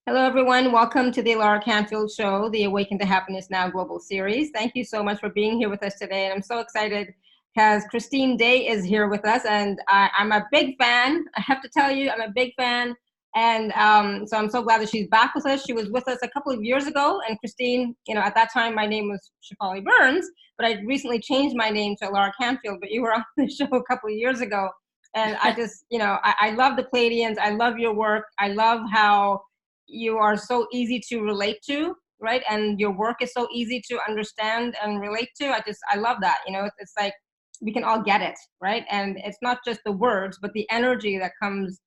Hello, everyone. Welcome to the Laura Canfield Show, the Awaken to Happiness Now Global Series. Thank you so much for being here with us today. And I'm so excited because Christine Day is here with us. And I'm a big fan. I have to tell you, I'm a big fan. And so I'm so glad that she's back with us. She was with us a couple of years ago. And Christine, at that time, my name was Shefali Burns, but I recently changed my name to Laura Canfield. But you were on the show a couple of years ago. And I just, I love the Pleiadians. I love your work. I love how you are so easy to relate to, right? And your work is so easy to understand and relate to. I love that. It's like we can all get it, right? And it's not just the words, but the energy that comes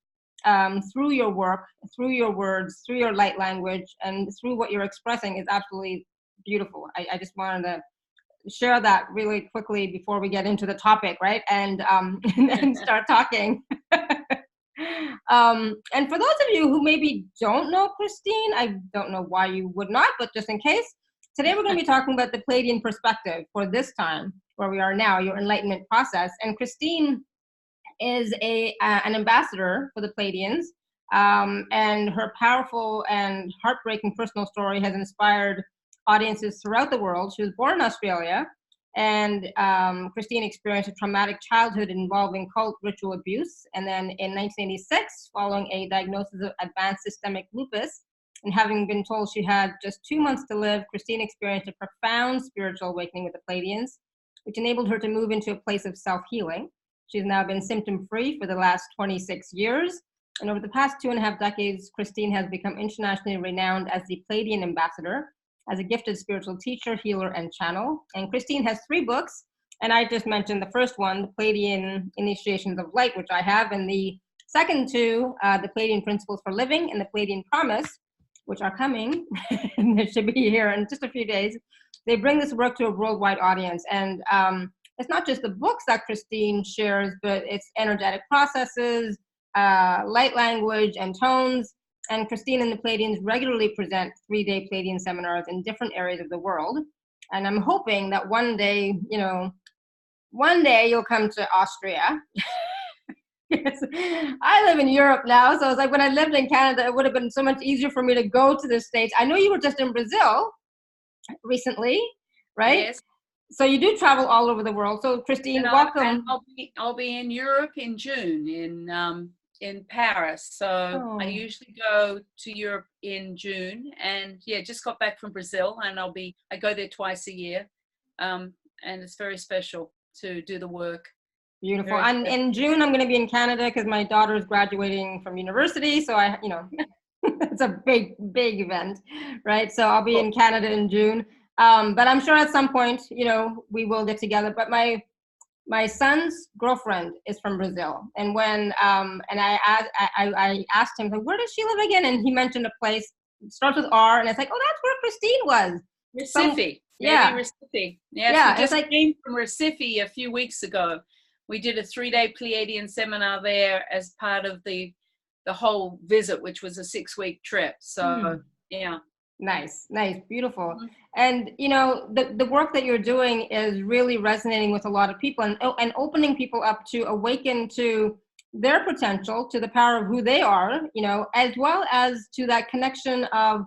through your work, through your words, through your light language, and through what you're expressing is absolutely beautiful. I just wanted to share that really quickly before we get into the topic, right? And and start talking. And for those of you who maybe don't know Christine, I don't know why you would not, but just in case, today we're going to be talking about the Pleiadian perspective for this time, where we are now, your enlightenment process. And Christine is an ambassador for the Pleiadians, and her powerful and heartbreaking personal story has inspired audiences throughout the world. She was born in Australia, and Christine experienced a traumatic childhood involving cult ritual abuse. And then in 1986, following a diagnosis of advanced systemic lupus, and having been told she had just 2 months to live, Christine experienced a profound spiritual awakening with the Pleiadians, which enabled her to move into a place of self-healing. She's now been symptom-free for the last 26 years. And over the past 2.5 decades, Christine has become internationally renowned as the Pleiadian ambassador, as a gifted spiritual teacher, healer, and channel. And Christine has 3 books, and I just mentioned the first one, The Pleiadian Initiations of Light, which I have, and the second 2, The Pleiadian Principles for Living and The Pleiadian Promise, which are coming, and they should be here in just a few days. They bring this work to a worldwide audience, and it's not just the books that Christine shares, but it's energetic processes, light language, and tones. And Christine and the Pleiadians regularly present 3-day Pleiadian seminars in different areas of the world. And I'm hoping that one day you'll come to Austria. Yes. I live in Europe now, so it's like when I lived in Canada, it would have been so much easier for me to go to the States. I know you were just in Brazil recently, right? Yes. So you do travel all over the world. So Christine, welcome. I'll be in Europe in June in Paris. So I usually go to Europe in June, and just got back from Brazil, and I go there twice a year, and it's very special to do the work. Beautiful. And in June, I'm going to be in Canada because my daughter is graduating from university. So it's a big event, right? So I'll be in Canada in June. But I'm sure at some point, we will get together. But my son's girlfriend is from Brazil. And when, and I asked him, where does she live again? And he mentioned a place, it starts with R. And it's like, oh, that's where Christine was. Recife. Yeah. Recife. Yes, we just came from Recife a few weeks ago. We did a 3-day Pleiadian seminar there as part of the whole visit, which was a 6-week trip. So, yeah. Nice, beautiful. And, the work that you're doing is really resonating with a lot of people and opening people up to awaken to their potential, to the power of who they are, as well as to that connection of,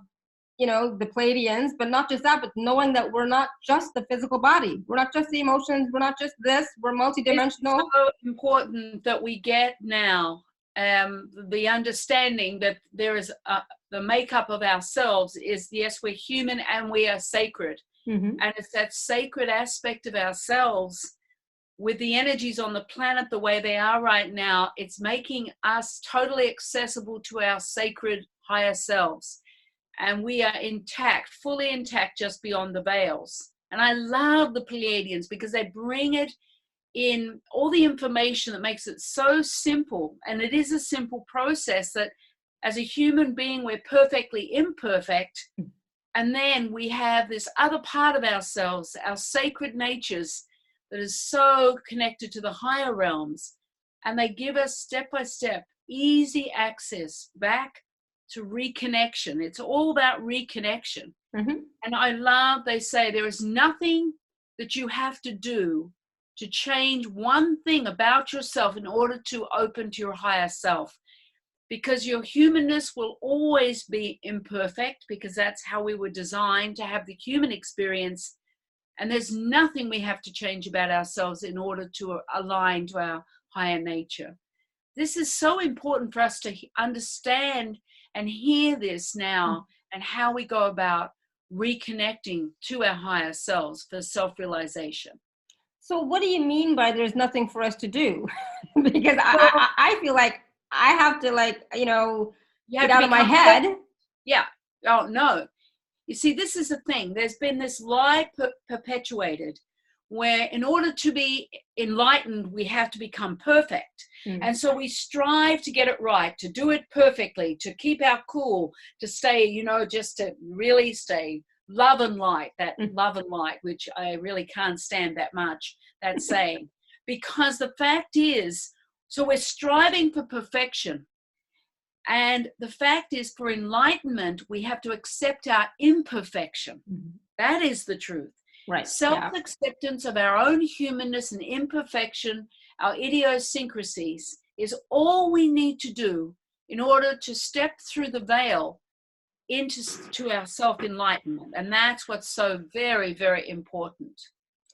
the Pleiadians, but not just that, but knowing that we're not just the physical body. We're not just the emotions. We're not just this. We're multidimensional. It's so important that we get now the understanding that there is the makeup of ourselves is, yes, we're human and we are sacred. And it's that sacred aspect of ourselves with the energies on the planet the way they are right now. It's making us totally accessible to our sacred higher selves. And we are intact, fully intact, just beyond the veils. And I love the Pleiadians because they bring it in all the information that makes it so simple. And it is a simple process that as a human being, we're perfectly imperfect. And then we have this other part of ourselves, our sacred natures, that is so connected to the higher realms. And they give us step by step, easy access back to reconnection. It's all about reconnection. And I love, they say there is nothing that you have to do to change one thing about yourself in order to open to your higher self. because your humanness will always be imperfect, because that's how we were designed to have the human experience. And there's nothing we have to change about ourselves in order to align to our higher nature. This is so important for us to understand and hear this now, and how we go about reconnecting to our higher selves for self-realization. So what do you mean by there's nothing for us to do? Because I feel like I have to, like, you know, get out of my head. Yeah. Oh, no. You see, this is the thing. There's been this lie perpetuated where in order to be enlightened, we have to become perfect. And so we strive to get it right, to do it perfectly, to keep our cool, to stay, you know, just to really stay love and light, that love and light, which I really can't stand that much, that saying. Because the fact is, so we're striving for perfection. And the fact is, for enlightenment, we have to accept our imperfection. That is the truth. Right. Self-acceptance of our own humanness and imperfection, our idiosyncrasies, is all we need to do in order to step through the veil into our self-enlightenment. And that's what's so very, very important.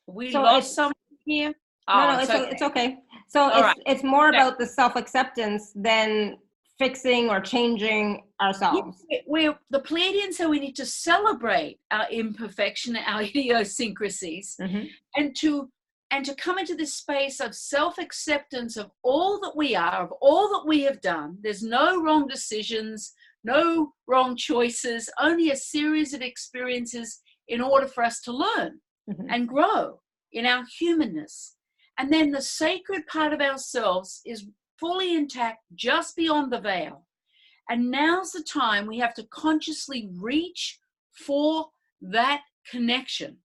We lost something here? No, it's okay. So it's more about the self-acceptance than fixing or changing ourselves. The Pleiadians say we need to celebrate our imperfection, our idiosyncrasies, and to come into this space of self-acceptance of all that we are, of all that we have done. There's no wrong decisions, no wrong choices, only a series of experiences in order for us to learn and grow in our humanness. And then the sacred part of ourselves is fully intact just beyond the veil. And now's the time we have to consciously reach for that connection.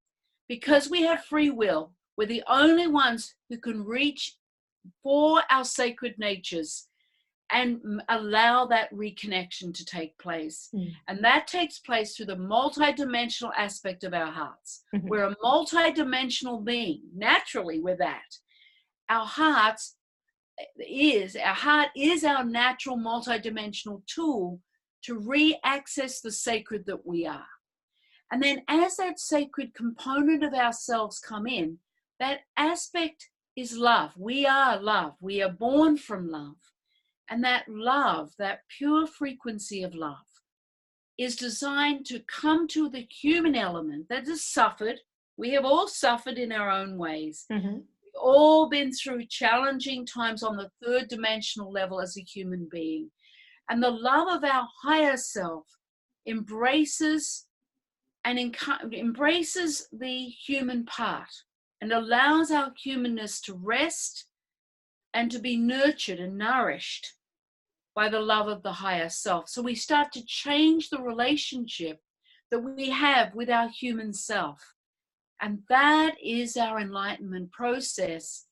Because we have free will, we're the only ones who can reach for our sacred natures and allow that reconnection to take place. And that takes place through the multidimensional aspect of our hearts. We're a multidimensional being. Naturally, we're that. Our heart is our natural multidimensional tool to re-access the sacred that we are. And then as that sacred component of ourselves come in, that aspect is love. We are love. We are born from love. And that love, that pure frequency of love, is designed to come to the human element that has suffered. We have all suffered in our own ways. We've all been through challenging times on the third dimensional level as a human being. And the love of our higher self embraces the human part and allows our humanness to rest and to be nurtured and nourished by the love of the higher self. So we start to change the relationship that we have with our human self. And that is our enlightenment process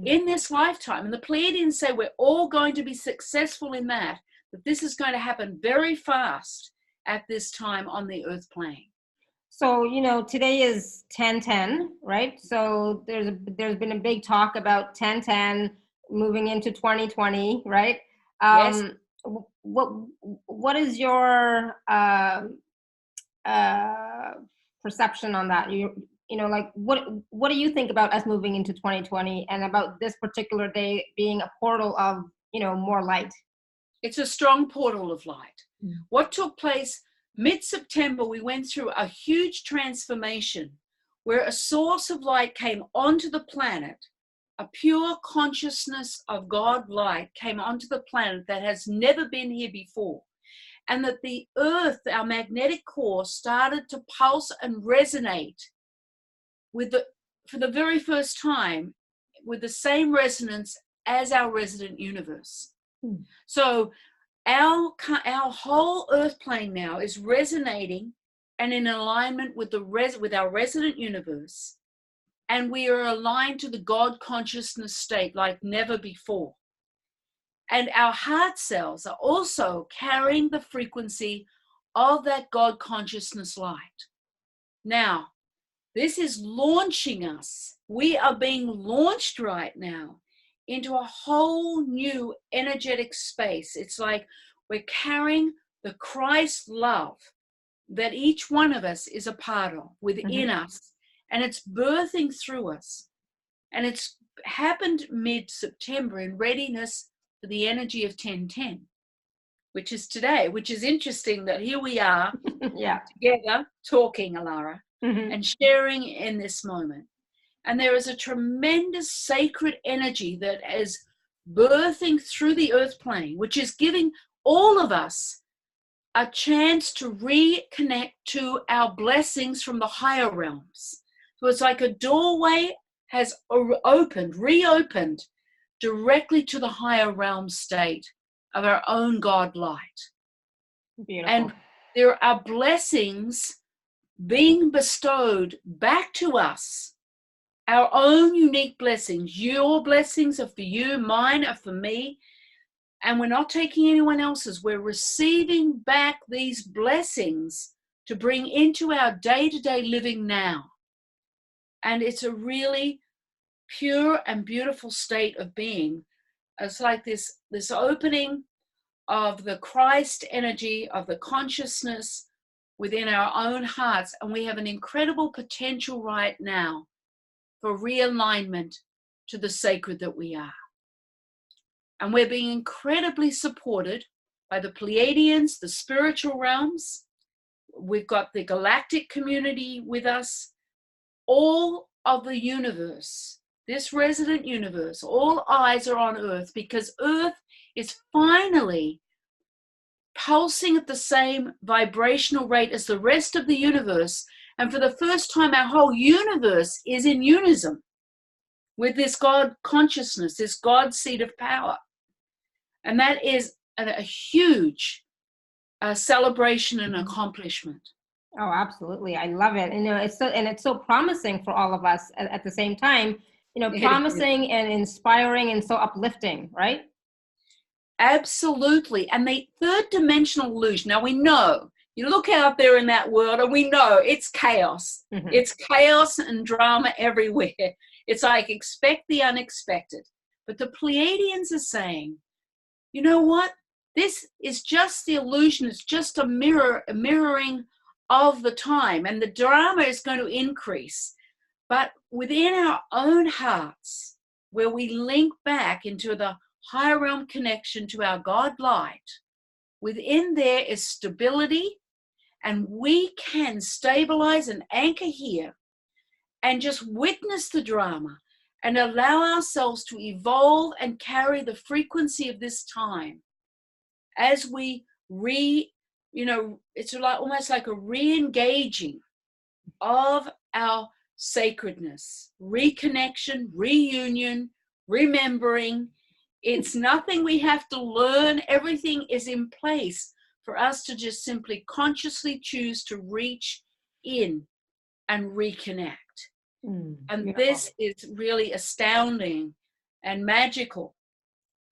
in this lifetime. And the Pleiadians say we're all going to be successful in that this is going to happen very fast at this time on the earth plane. So, you know, today is 10/10, right? So there's been a big talk about 10/10 moving into 2020, right? Yes. What is your perception on that? You know, like what do you think about us moving into 2020 and about this particular day being a portal of, you know, more light? It's a strong portal of light. What took place mid-September, we went through a huge transformation where a source of light came onto the planet. A pure consciousness of God light came onto the planet that has never been here before. And that the earth, our magnetic core, started to pulse and resonate for the very first time with the same resonance as our resident universe. So our whole earth plane now is resonating and in alignment with with our resident universe. And we are aligned to the God consciousness state like never before. And our heart cells are also carrying the frequency of that God consciousness light. Now, this is launching us. We are being launched right now into a whole new energetic space. It's like we're carrying the Christ love that each one of us is a part of within us, and it's birthing through us. And it's happened mid-September in readiness for the energy of 1010, which is today, which is interesting that here we are together talking, Alara, and sharing in this moment. And there is a tremendous sacred energy that is birthing through the earth plane, which is giving all of us a chance to reconnect to our blessings from the higher realms. So it's like a doorway has reopened directly to the higher realm state of our own God light. Beautiful. And there are blessings being bestowed back to us, our own unique blessings. Your blessings are for you, mine are for me, and we're not taking anyone else's. We're receiving back these blessings to bring into our day-to-day living now. And it's a really pure and beautiful state of being. It's like this opening of the Christ energy, of the consciousness within our own hearts. And we have an incredible potential right now for realignment to the sacred that we are. And we're being incredibly supported by the Pleiadians, the spiritual realms. We've got the galactic community with us, all of the universe, this resident universe. All eyes are on Earth because Earth is finally pulsing at the same vibrational rate as the rest of the universe. And for the first time, our whole universe is in unison with this God consciousness, this God seed of power. And that is a huge celebration and accomplishment. Oh, absolutely. I love it. And, it's so promising for all of us at the same time, promising and inspiring and so uplifting, right? Absolutely. And the third dimensional illusion. Now we know, you look out there in that world and we know it's chaos. It's chaos and drama everywhere. It's like expect the unexpected. But the Pleiadians are saying, you know what? This is just the illusion. It's just a mirroring of the time. And the drama is going to increase. But within our own hearts, where we link back into the higher realm connection to our God light, within there is stability. And we can stabilize and anchor here and just witness the drama and allow ourselves to evolve and carry the frequency of this time as we it's like almost like a re-engaging of our sacredness, reconnection, reunion, remembering. It's nothing we have to learn. Everything is in place for us to just simply consciously choose to reach in and reconnect. And beautiful. This is really astounding and magical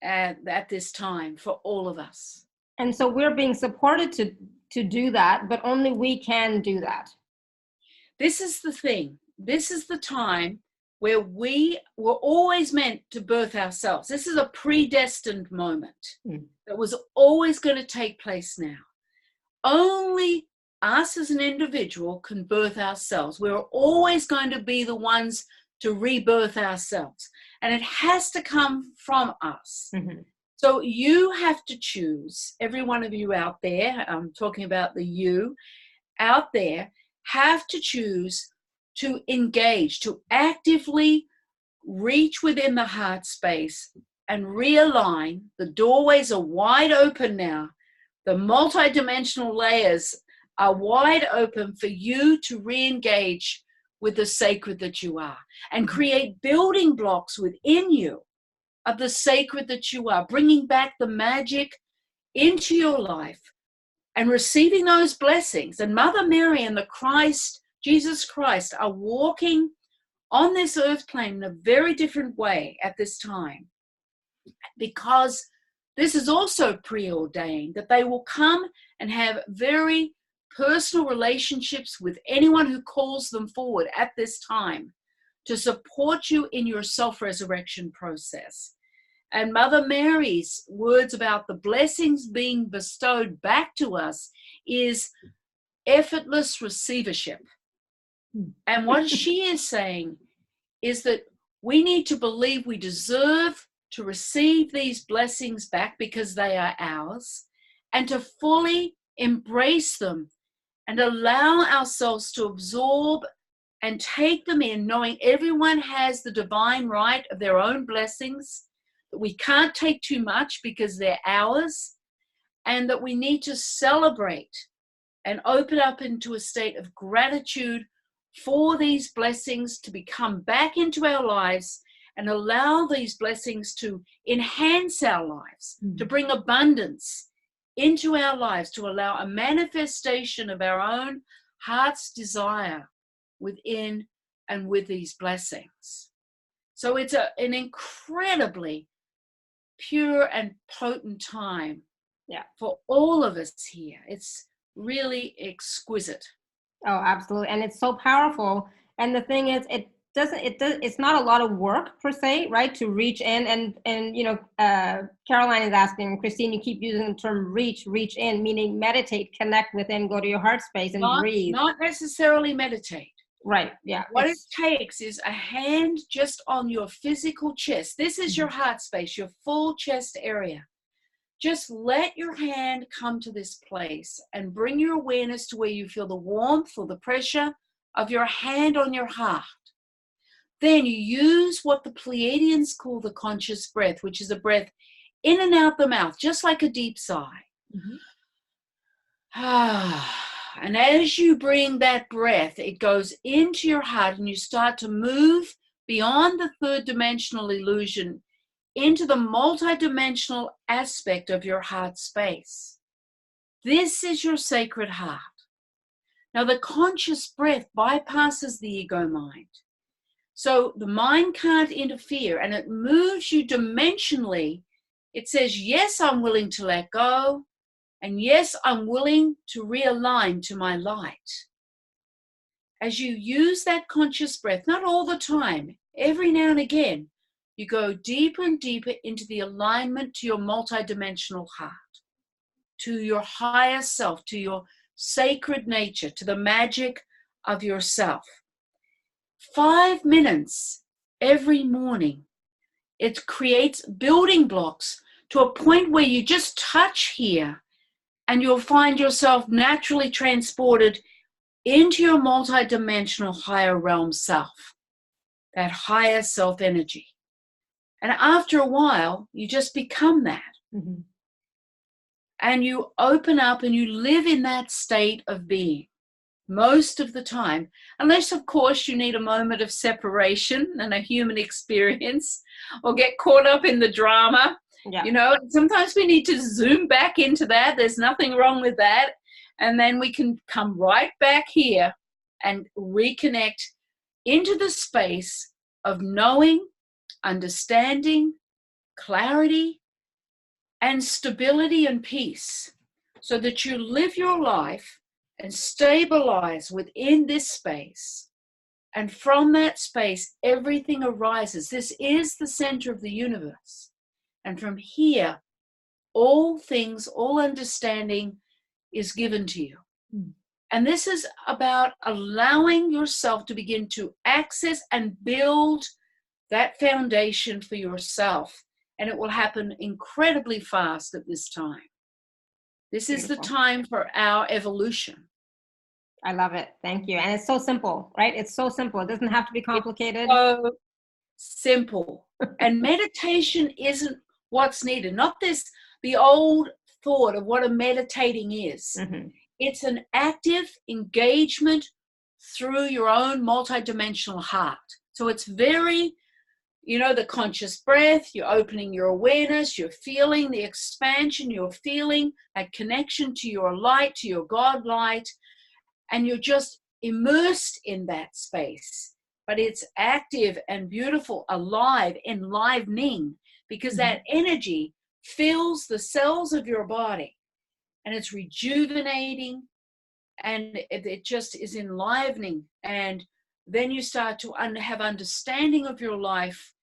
at this time for all of us. And so we're being supported to do that, but only we can do that. This is the thing. This is the time where we were always meant to birth ourselves. This is a predestined moment that was always going to take place now. Only us as an individual can birth ourselves. We're always going to be the ones to rebirth ourselves. And it has to come from us. So you have to choose, every one of you out there, I'm talking about the you out there, have to choose to engage, to actively reach within the heart space and realign. The doorways are wide open now. The multidimensional layers are wide open for you to re-engage with the sacred that you are and create building blocks within you of the sacred that you are, bringing back the magic into your life and receiving those blessings. And Mother Mary and the Christ, Jesus Christ, are walking on this earth plane in a very different way at this time, because this is also preordained that they will come and have very personal relationships with anyone who calls them forward at this time to support you in your self-resurrection process. And Mother Mary's words about the blessings being bestowed back to us is effortless receivership. And what she is saying is that we need to believe we deserve to receive these blessings back because they are ours, and to fully embrace them and allow ourselves to absorb and take them in, knowing everyone has the divine right of their own blessings, that we can't take too much because they're ours, and that we need to celebrate and open up into a state of gratitude for these blessings to become back into our lives and allow these blessings to enhance our lives, to bring abundance into our lives, to allow a manifestation of our own heart's desire within and with these blessings. So it's an incredibly pure and potent time for all of us here. It's really exquisite. Oh, absolutely. And it's so powerful. And the thing is, it's not a lot of work per se, right? To reach in and you know, Caroline is asking, Christine, you keep using the term reach in, meaning meditate, connect within, go to your heart space and breathe. Not necessarily meditate. Right. Yeah. What it takes is a hand just on your physical chest. This is your heart space, your full chest area. Just let your hand come to this place and bring your awareness to where you feel the warmth or the pressure of your hand on your heart. Then you use what the Pleiadians call the conscious breath, which is a breath in and out the mouth, just like a deep sigh. And as you bring that breath, it goes into your heart and you start to move beyond the third dimensional illusion into the multidimensional aspect of your heart space. This is your sacred heart. Now, the conscious breath bypasses the ego mind. So the mind can't interfere, and it moves you dimensionally. It says, yes, I'm willing to let go, and yes, I'm willing to realign to my light. As you use that conscious breath, not all the time, every now and again, you go deeper and deeper into the alignment to your multidimensional heart, to your higher self, to your sacred nature, to the magic of yourself. 5 minutes every morning, it creates building blocks to a point where you just touch here and you'll find yourself naturally transported into your multidimensional higher realm self, that higher self energy. And after a while, you just become that. And you open up and you live in that state of being most of the time, unless, of course, you need a moment of separation and a human experience or get caught up in the drama. You know, sometimes we need to zoom back into that. There's nothing wrong with that. And then we can come right back here and reconnect into the space of knowing, understanding, clarity, and stability and peace, so that you live your life and stabilize within this space. And from that space, everything arises. This is the center of the universe. And from here, all things, all understanding is given to you. And this is about allowing yourself to begin to access and build that foundation for yourself. And it will happen incredibly fast at this time. This is the time for our evolution. I love it. Thank you. And it's so simple, right? It's so simple. It doesn't have to be complicated. It's so simple. And meditation isn't what's needed. Not the old thought of what a meditating is. It's an active engagement through your own multidimensional heart. So it's very, you know, the conscious breath, you're opening your awareness, you're feeling the expansion, you're feeling that connection to your light, to your God light, and you're just immersed in that space. But it's active and beautiful, alive, enlivening, because that energy fills the cells of your body, and it's rejuvenating, and it just is enlivening. And then you start to have understanding of your life,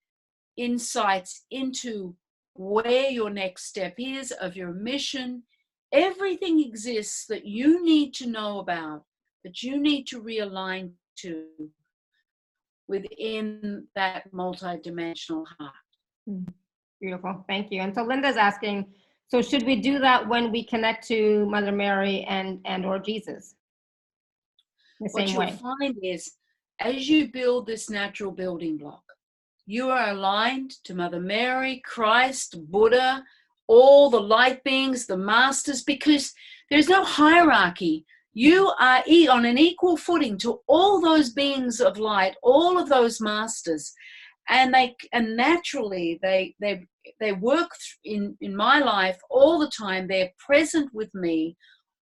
insights into where your next step is, of your mission. Everything exists that you need to know about, that you need to realign to within that multidimensional heart. Beautiful. Thank you. And so Linda's asking, so should we do that when we connect to Mother Mary and or Jesus? The What same you'll way. find is, as you build this natural building block, you are aligned to Mother Mary, Christ, Buddha, all the light beings, the masters, because there's no hierarchy. You are on an equal footing to all those beings of light, all of those masters, and naturally they work in my life all the time. They're present with me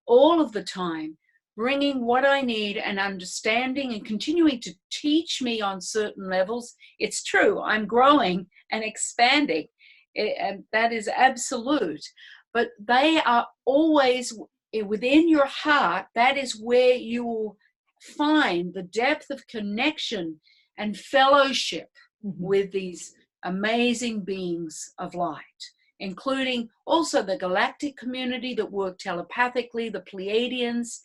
all of the time, bringing what I need and understanding and continuing to teach me on certain levels. It's true, I'm growing and expanding, and that is absolute. But they are always within your heart. That is where you will find the depth of connection and fellowship with these amazing beings of light, including also the galactic community that work telepathically, the Pleiadians.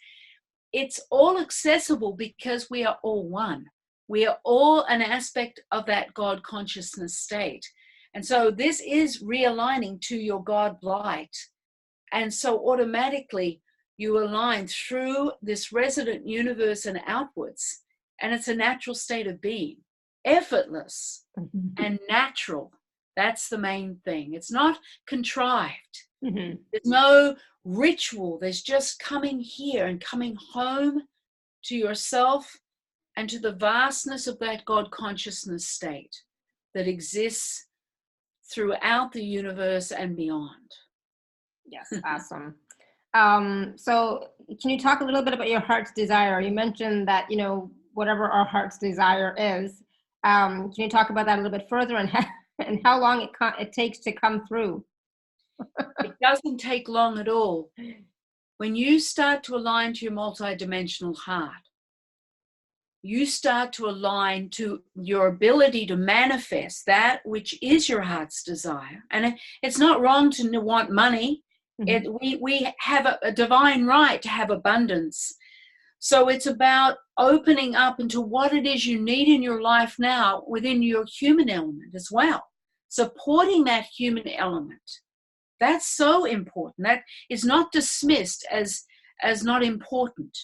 It's all accessible because we are all one. We are all an aspect of that God consciousness state. And so this is realigning to your God light. And so automatically you align through this resident universe and outwards. And it's a natural state of being, effortless and natural. That's the main thing. It's not contrived. There's no ritual. There's just coming here and coming home to yourself and to the vastness of that God consciousness state that exists throughout the universe and beyond. Yes, awesome. So can you talk a little bit about your heart's desire? You mentioned that, whatever our heart's desire is, can you talk about that a little bit further and how long it takes to come through? It doesn't take long at all. When you start to align to your multidimensional heart, you start to align to your ability to manifest that which is your heart's desire. And it's not wrong to want money. We have a divine right to have abundance. So it's about opening up into what it is you need in your life now within your human element as well. Supporting that human element. That's so important. That is not dismissed as not important,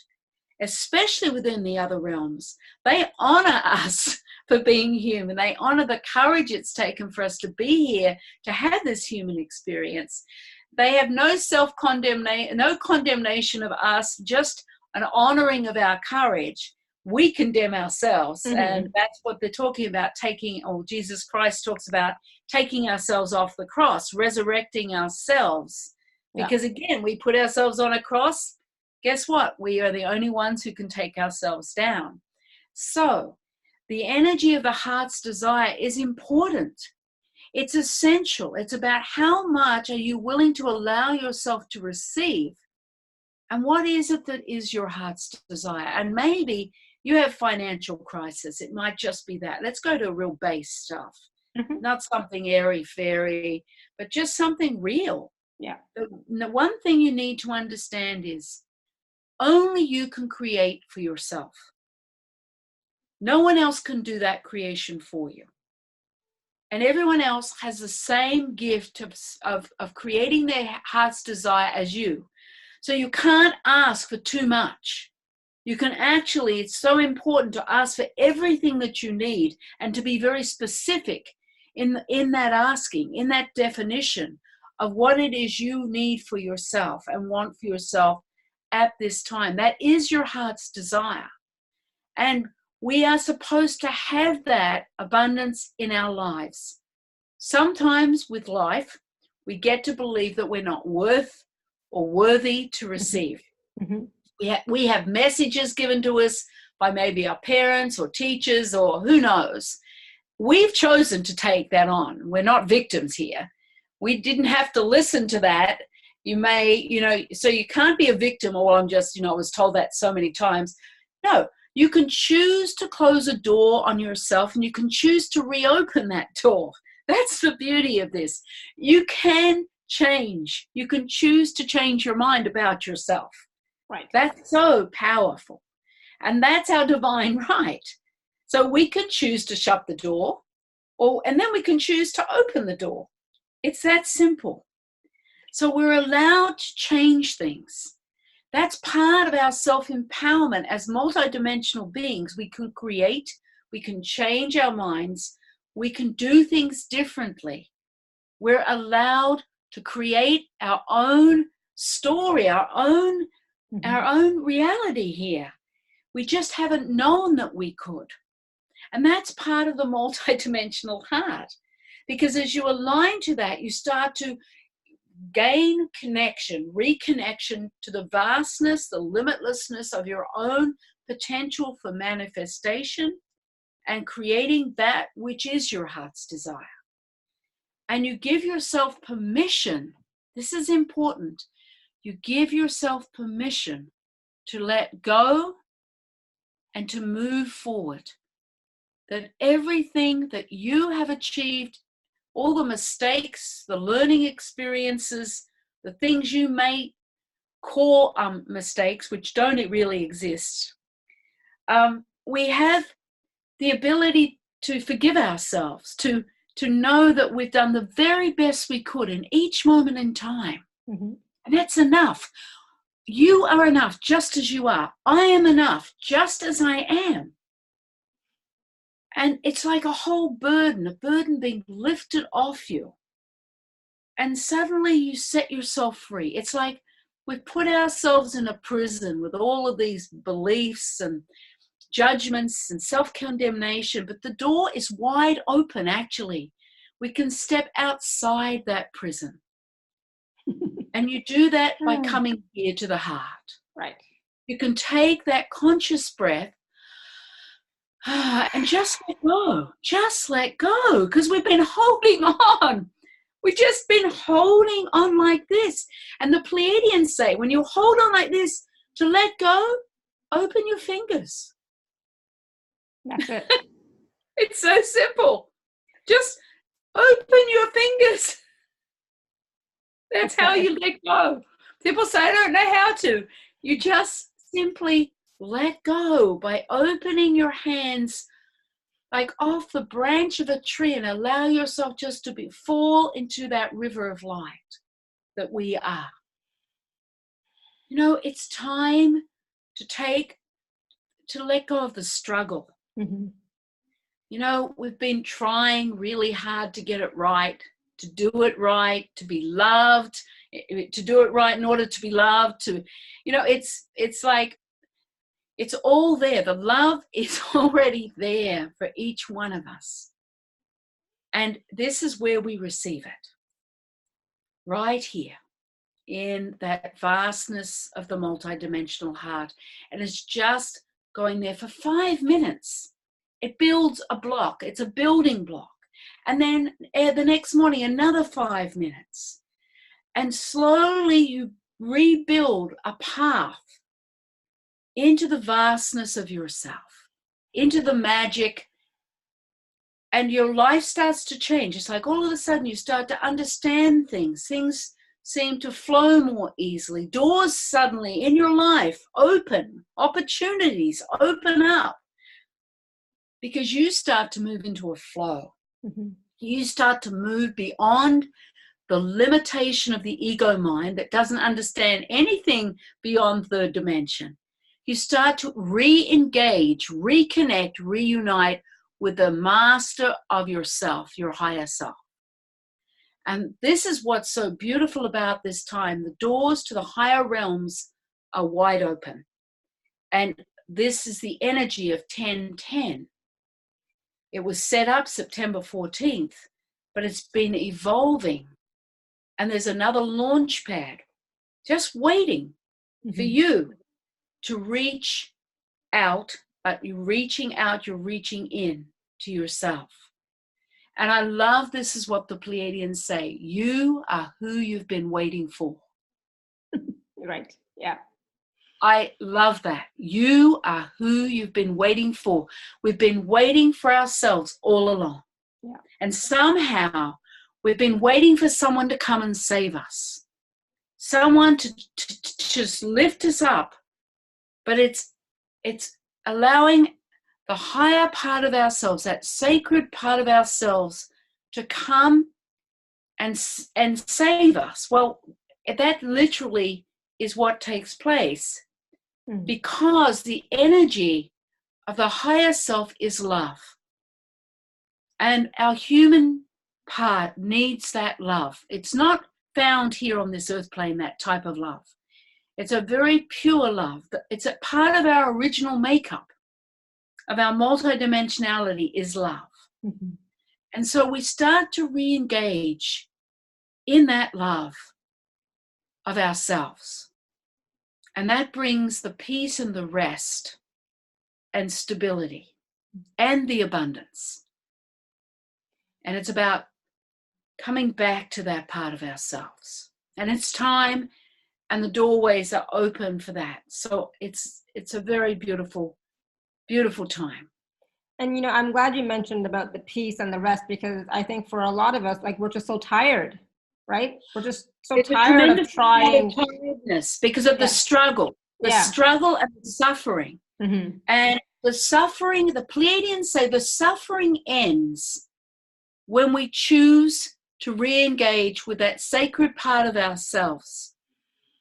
especially within the other realms. They honor us for being human. They honor the courage it's taken for us to be here, to have this human experience. They have no self-condemnation, no condemnation of us, just an honoring of our courage. We condemn ourselves, and that's what they're talking about, Jesus Christ talks about taking ourselves off the cross, resurrecting ourselves. Because again, we put ourselves on a cross. Guess what? We are the only ones who can take ourselves down. So the energy of the heart's desire is important. It's essential. It's about how much are you willing to allow yourself to receive, and what is it that is your heart's desire. And maybe you have financial crisis. It might just be that. Let's go to real base stuff. Not something airy-fairy, but just something real. Yeah. The one thing you need to understand is only you can create for yourself. No one else can do that creation for you. And everyone else has the same gift of creating their heart's desire as you. So you can't ask for too much. You can actually, it's so important to ask for everything that you need and to be very specific in that asking, in that definition of what it is you need for yourself and want for yourself at this time. That is your heart's desire. And we are supposed to have that abundance in our lives. Sometimes with life, we get to believe that we're not worth or worthy to receive. We have messages given to us by maybe our parents or teachers or who knows. We've chosen to take that on. We're not victims here. We didn't have to listen to that. You may, so you can't be a victim, or I'm just, I was told that so many times. No, you can choose to close a door on yourself, and you can choose to reopen that door. That's the beauty of this. You can change. You can choose to change your mind about yourself. Right. That's so powerful. And that's our divine right. So we can choose to shut the door, and then we can choose to open the door. It's that simple. So we're allowed to change things. That's part of our self-empowerment as multidimensional beings. We can create, we can change our minds, we can do things differently. We're allowed to create our own story, our own reality here. We just haven't known that we could. And that's part of the multidimensional heart. Because as you align to that, you start to gain connection, reconnection to the vastness, the limitlessness of your own potential for manifestation and creating that which is your heart's desire. And you give yourself permission. This is important. You give yourself permission to let go and to move forward. That everything that you have achieved, all the mistakes, the learning experiences, the things you may call mistakes, which don't really exist, we have the ability to forgive ourselves, to know that we've done the very best we could in each moment in time. And that's enough. You are enough just as you are. I am enough just as I am. And it's like a whole burden, a burden being lifted off you. And suddenly you set yourself free. It's like we've put ourselves in a prison with all of these beliefs and judgments and self-condemnation, but the door is wide open, actually. We can step outside that prison. And you do that by coming here to the heart. Right. You can take that conscious breath and just let go, because we've been holding on. We've just been holding on like this. And the Pleiadians say, when you hold on like this, to let go, open your fingers. That's it. It's so simple. Just open your fingers. That's how you let go. People say, I don't know how to. You just simply let go by opening your hands like off the branch of a tree and allow yourself just to fall into that river of light that we are. You know, it's time to let go of the struggle. You know, we've been trying really hard to get it right, to do it right, to be loved, to do it right in order to be loved, it's like, it's all there. The love is already there for each one of us. And this is where we receive it. Right here in that vastness of the multidimensional heart. And it's just going there for 5 minutes. It builds a block. It's a building block. And then the next morning, another 5 minutes. And slowly you rebuild a path into the vastness of yourself, into the magic, and your life starts to change. It's like all of a sudden you start to understand things. Things seem to flow more easily. Doors suddenly in your life open. Opportunities open up. Because you start to move into a flow. You start to move beyond the limitation of the ego mind that doesn't understand anything beyond third dimension. You start to re-engage, reconnect, reunite with the master of yourself, your higher self. And this is what's so beautiful about this time. The doors to the higher realms are wide open. And this is the energy of 1010. It was set up September 14th, but it's been evolving. And there's another launch pad just waiting for you to reach out, but you're reaching out, you're reaching in to yourself. And I love this is what the Pleiadians say. You are who you've been waiting for. Right. Yeah. I love that. You are who you've been waiting for. We've been waiting for ourselves all along. Yeah. And somehow we've been waiting for someone to come and save us, someone to just lift us up. But it's allowing the higher part of ourselves, that sacred part of ourselves, to come and save us. Well, that literally is what takes place, because the energy of the higher self is love. And our human part needs that love. It's not found here on this earth plane, that type of love. It's a very pure love. It's a part of our original makeup, of our multidimensionality, is love. Mm-hmm. And so we start to re-engage in that love of ourselves. And that brings the peace and the rest and stability and the abundance. And it's about coming back to that part of ourselves. And it's time, and the doorways are open for that. So it's a very beautiful, beautiful time. And, you know, I'm glad you mentioned about the peace and the rest, because I think for a lot of us, like, we're just so tired, right? We're just so tired of trying. Tiredness because of the struggle, struggle and the suffering. Mm-hmm. And the suffering, the Pleiadians say the suffering ends when we choose to re-engage with that sacred part of ourselves,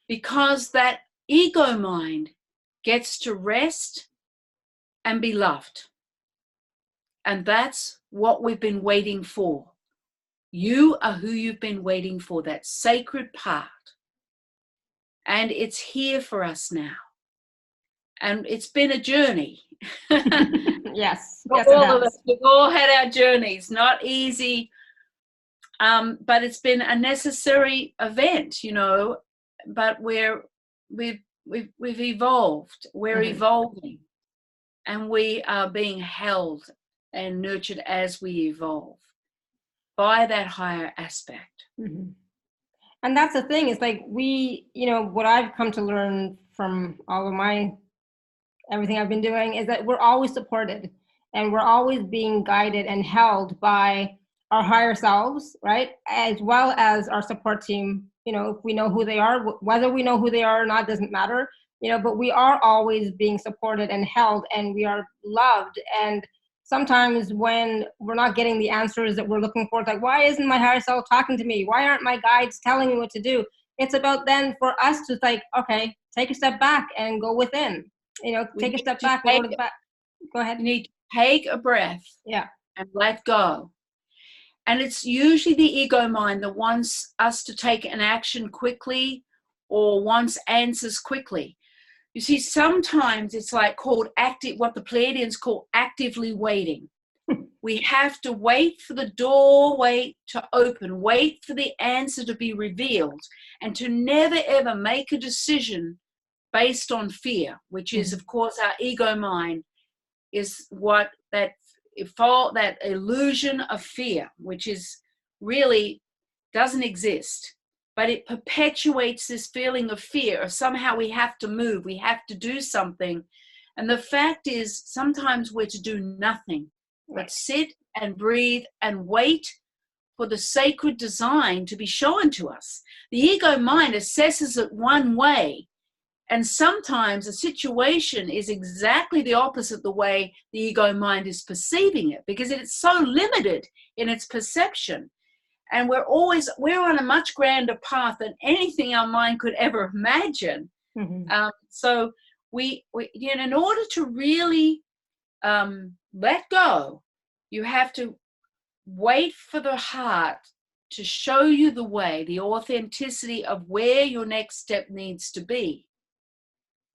because that ego mind gets to rest and be loved. And that's what we've been waiting for. You are who you've been waiting for, that sacred part. And it's here for us now. And it's been a journey. Yes. All of us, we've all had our journeys, not easy. But it's been a necessary event, you know. But we've evolved. We're evolving, and we are being held and nurtured as we evolve by that higher aspect. Mm-hmm. And that's the thing. It's like we, you know, what I've come to learn from all of everything I've been doing is that we're always supported, and we're always being guided and held by our higher selves, right? As well as our support team. You know, if we know who they are, whether we know who they are or not doesn't matter, you know, but we are always being supported and held, and we are loved. And sometimes when we're not getting the answers that we're looking for, it's like, why isn't my higher self talking to me? Why aren't my guides telling me what to do? It's about then for us to, like, okay, take a step back and go within. You know, take a step back and go to the back. Go ahead. You need to take a breath. Yeah. And let go. And it's usually the ego mind that wants us to take an action quickly or wants answers quickly. You see, sometimes it's like called active, what the Pleiadians call actively waiting. We have to wait for the doorway to open, wait for the answer to be revealed, and to never ever make a decision based on fear, which is, of course, our ego mind is what that illusion of fear, which is really doesn't exist, but it perpetuates this feeling of fear, of somehow we have to move, we have to do something. And the fact is, sometimes we're to do nothing, but sit and breathe and wait for the sacred design to be shown to us. The ego mind assesses it one way, and sometimes a situation is exactly the opposite the way the ego mind is perceiving it, because it's so limited in its perception. And we're on a much grander path than anything our mind could ever imagine. So we you know, in order to really let go, you have to wait for the heart to show you the way, the authenticity of where your next step needs to be.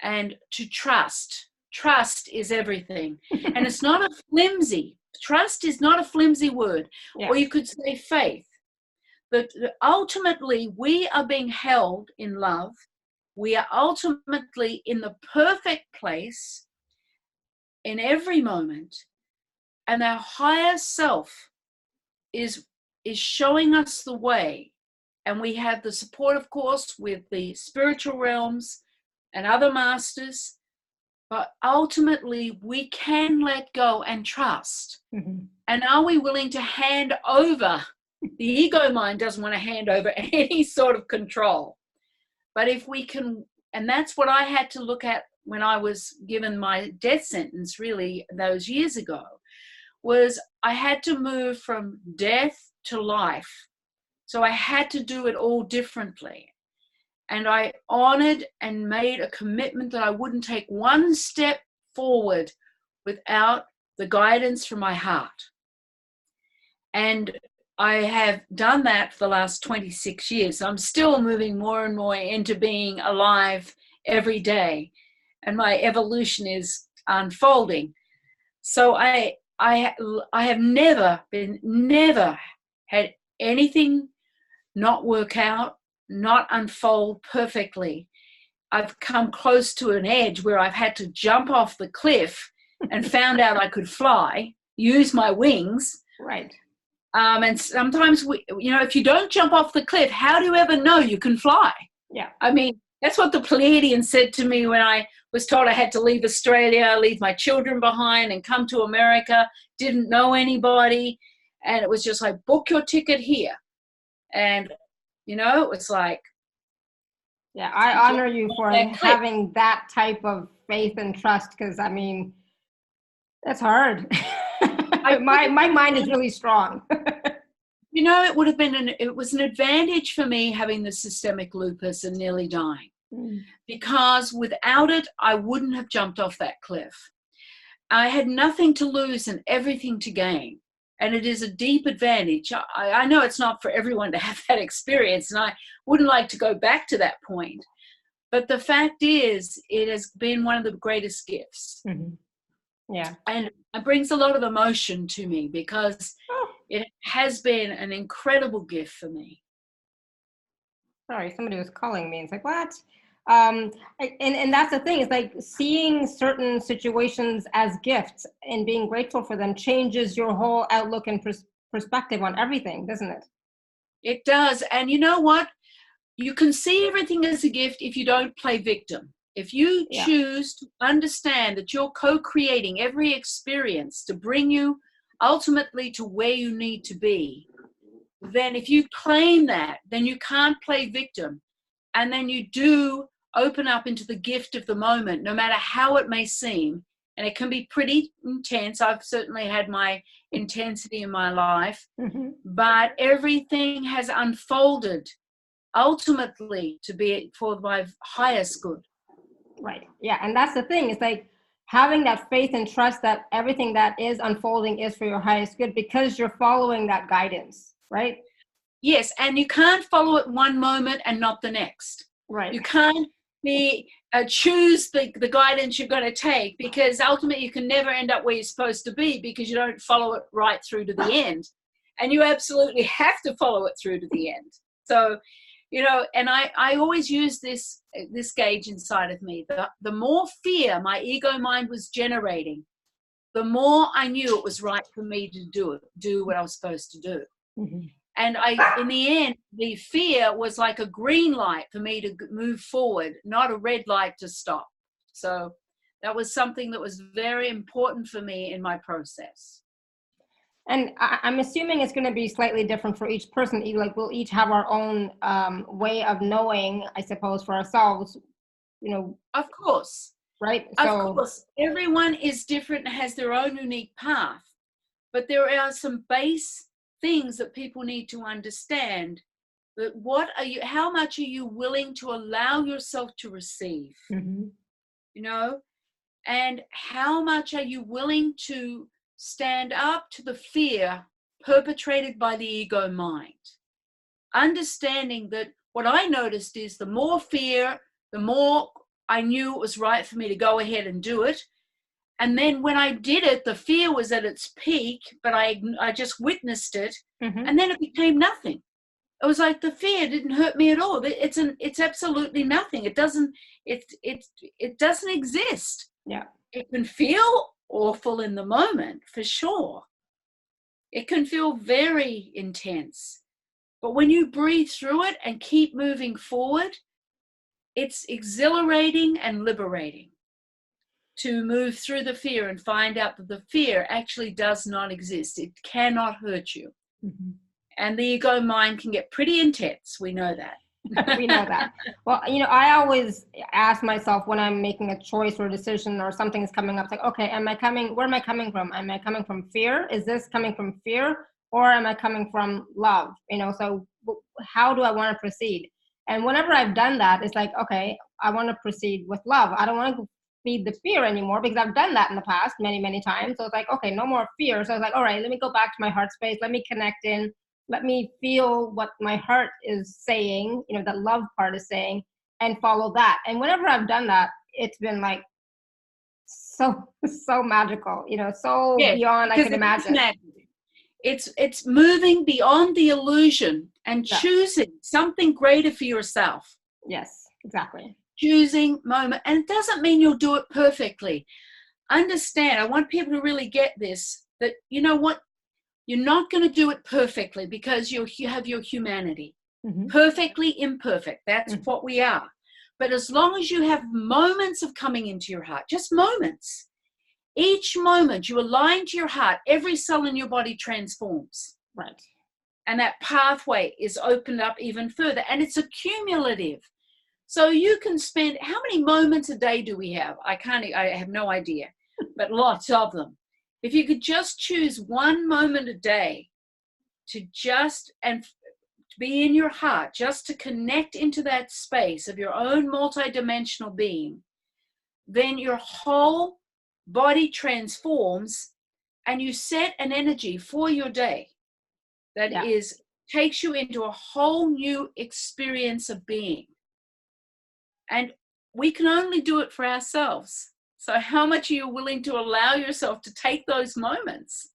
And to trust. Trust is everything. And it's not a flimsy, trust is not a flimsy word. Yeah. Or you could say faith. But ultimately, we are being held in love. We are ultimately in the perfect place in every moment. And our higher self is showing us the way. And we have the support, of course, with the spiritual realms and other masters, But ultimately, we can let go and trust. Mm-hmm. And are we willing to hand over? The ego mind doesn't want to hand over any sort of control. But if we can, and that's what I had to look at when I was given my death sentence, really, those years ago, was I had to move from death to life. So I had to do it all differently. And I honored and made a commitment that I wouldn't take one step forward without the guidance from my heart. And I have done that for the last 26 years. I'm still moving more and more into being alive every day. And my evolution is unfolding. So I have never had anything not work out, not unfold perfectly. I've come close to an edge where I've had to jump off the cliff and found out I could fly, use my wings. Right. And sometimes, if you don't jump off the cliff, how do you ever know you can fly? Yeah. I mean, that's what the Pleiadians said to me when I was told I had to leave Australia, leave my children behind and come to America, didn't know anybody. And it was just like, book your ticket here. And, it was like. Yeah, I honor you for having that type of faith and trust, because, I mean, that's hard. My mind is really strong. It was an advantage for me having the systemic lupus and nearly dying, because without it, I wouldn't have jumped off that cliff. I had nothing to lose and everything to gain. And it is a deep advantage. I know it's not for everyone to have that experience, and I wouldn't like to go back to that point. But the fact is, it has been one of the greatest gifts. Mm-hmm. Yeah. And it brings a lot of emotion to me, because it has been an incredible gift for me. Sorry, somebody was calling me. It's like, what? And that's the thing. It's like seeing certain situations as gifts and being grateful for them changes your whole outlook and perspective on everything, doesn't it? It does. And you know what? You can see everything as a gift if you don't play victim. If you choose to understand that you're co-creating every experience to bring you ultimately to where you need to be, then if you claim that, then you can't play victim. And then you do open up into the gift of the moment, no matter how it may seem. And it can be pretty intense. I've certainly had my intensity in my life, but everything has unfolded ultimately to be for my highest good. Right. Yeah. And that's the thing. It's like having that faith and trust that everything that is unfolding is for your highest good, because you're following that guidance, right? Yes. And you can't follow it one moment and not the next. Right. You can't choose the guidance you're going to take, because ultimately you can never end up where you're supposed to be, because you don't follow it right through to the end. And you absolutely have to follow it through to the end. So, and I always use this gauge inside of me. The more fear my ego mind was generating, the more I knew it was right for me to do what I was supposed to do. Mm-hmm. And in the end, the fear was like a green light for me to move forward, not a red light to stop. So that was something that was very important for me in my process. And I'm assuming it's going to be slightly different for each person. Like we'll each have our own way of knowing, I suppose, for ourselves, Of course. Right? Of course. Everyone is different and has their own unique path. But there are some base things that people need to understand. That how much are you willing to allow yourself to receive? And how much are you willing to stand up to the fear perpetrated by the ego mind? Understanding that what I noticed is the more fear, the more I knew it was right for me to go ahead and do it. And then when I did it, the fear was at its peak, but I just witnessed it, and then it became nothing. It was like the fear didn't hurt me at all. It's absolutely nothing. It doesn't exist. Yeah. It can feel awful in the moment, for sure. It can feel very intense. But when you breathe through it and keep moving forward, it's exhilarating and liberating to move through the fear and find out that the fear actually does not exist. It cannot hurt you. Mm-hmm. And the ego mind can get pretty intense. We know that. We know that. Well, I always ask myself when I'm making a choice or a decision or something's coming up, like, okay, where am I coming from? Am I coming from fear? Is this coming from fear? Or am I coming from love? So how do I want to proceed? And whenever I've done that, it's like, okay, I want to proceed with love. I don't want to feed the fear anymore because I've done that in the past many, many times. So it's like, okay, no more fear. So I was like, all right, let me go back to my heart space. Let me connect in. Let me feel what my heart is saying, the love part is saying, and follow that. And whenever I've done that, it's been like so magical, so beyond I can imagine. It's moving beyond the illusion and choosing something greater for yourself. Yes, exactly. Choosing moment. And it doesn't mean you'll do it perfectly. Understand, I want people to really get this, that you know what? You're not going to do it perfectly because you have your humanity. Mm-hmm. Perfectly imperfect. That's what we are. But as long as you have moments of coming into your heart, just moments, each moment you align to your heart, every cell in your body transforms. Right. And that pathway is opened up even further. And it's accumulative. So you can spend, how many moments a day do we have? I have no idea, but lots of them. If you could just choose one moment a day to be in your heart, just to connect into that space of your own multidimensional being, then your whole body transforms and you set an energy for your day that takes you into a whole new experience of being. And we can only do it for ourselves. So how much are you willing to allow yourself to take those moments?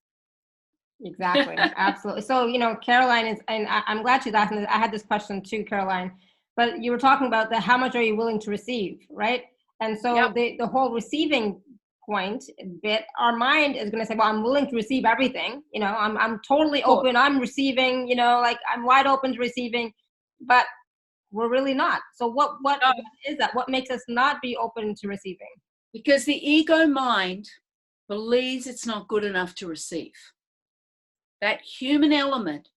Exactly. Absolutely. So, Caroline is, and I'm glad she's asking this. I had this question too, Caroline, but you were talking about how much are you willing to receive, right? And so the whole receiving point bit, our mind is going to say, well, I'm willing to receive everything. I'm totally open. I'm receiving, like I'm wide open to receiving, but we're really not. So what is that? What makes us not be open to receiving? Because the ego mind believes it's not good enough to receive. That human element.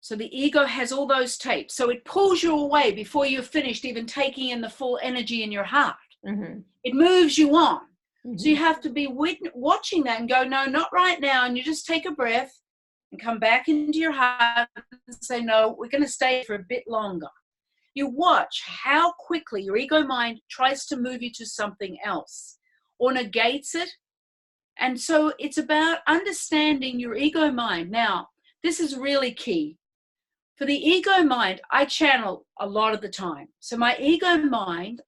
So the ego has all those tapes. So it pulls you away before you're finished even taking in the full energy in your heart. Mm-hmm. It moves you on. Mm-hmm. So you have to be watching that and go, no, not right now. And you just take a breath and come back into your heart and say, no, we're going to stay for a bit longer. You watch how quickly your ego mind tries to move you to something else or negates it. And so it's about understanding your ego mind. Now, this is really key. For the ego mind, I channel a lot of the time. So my ego mind,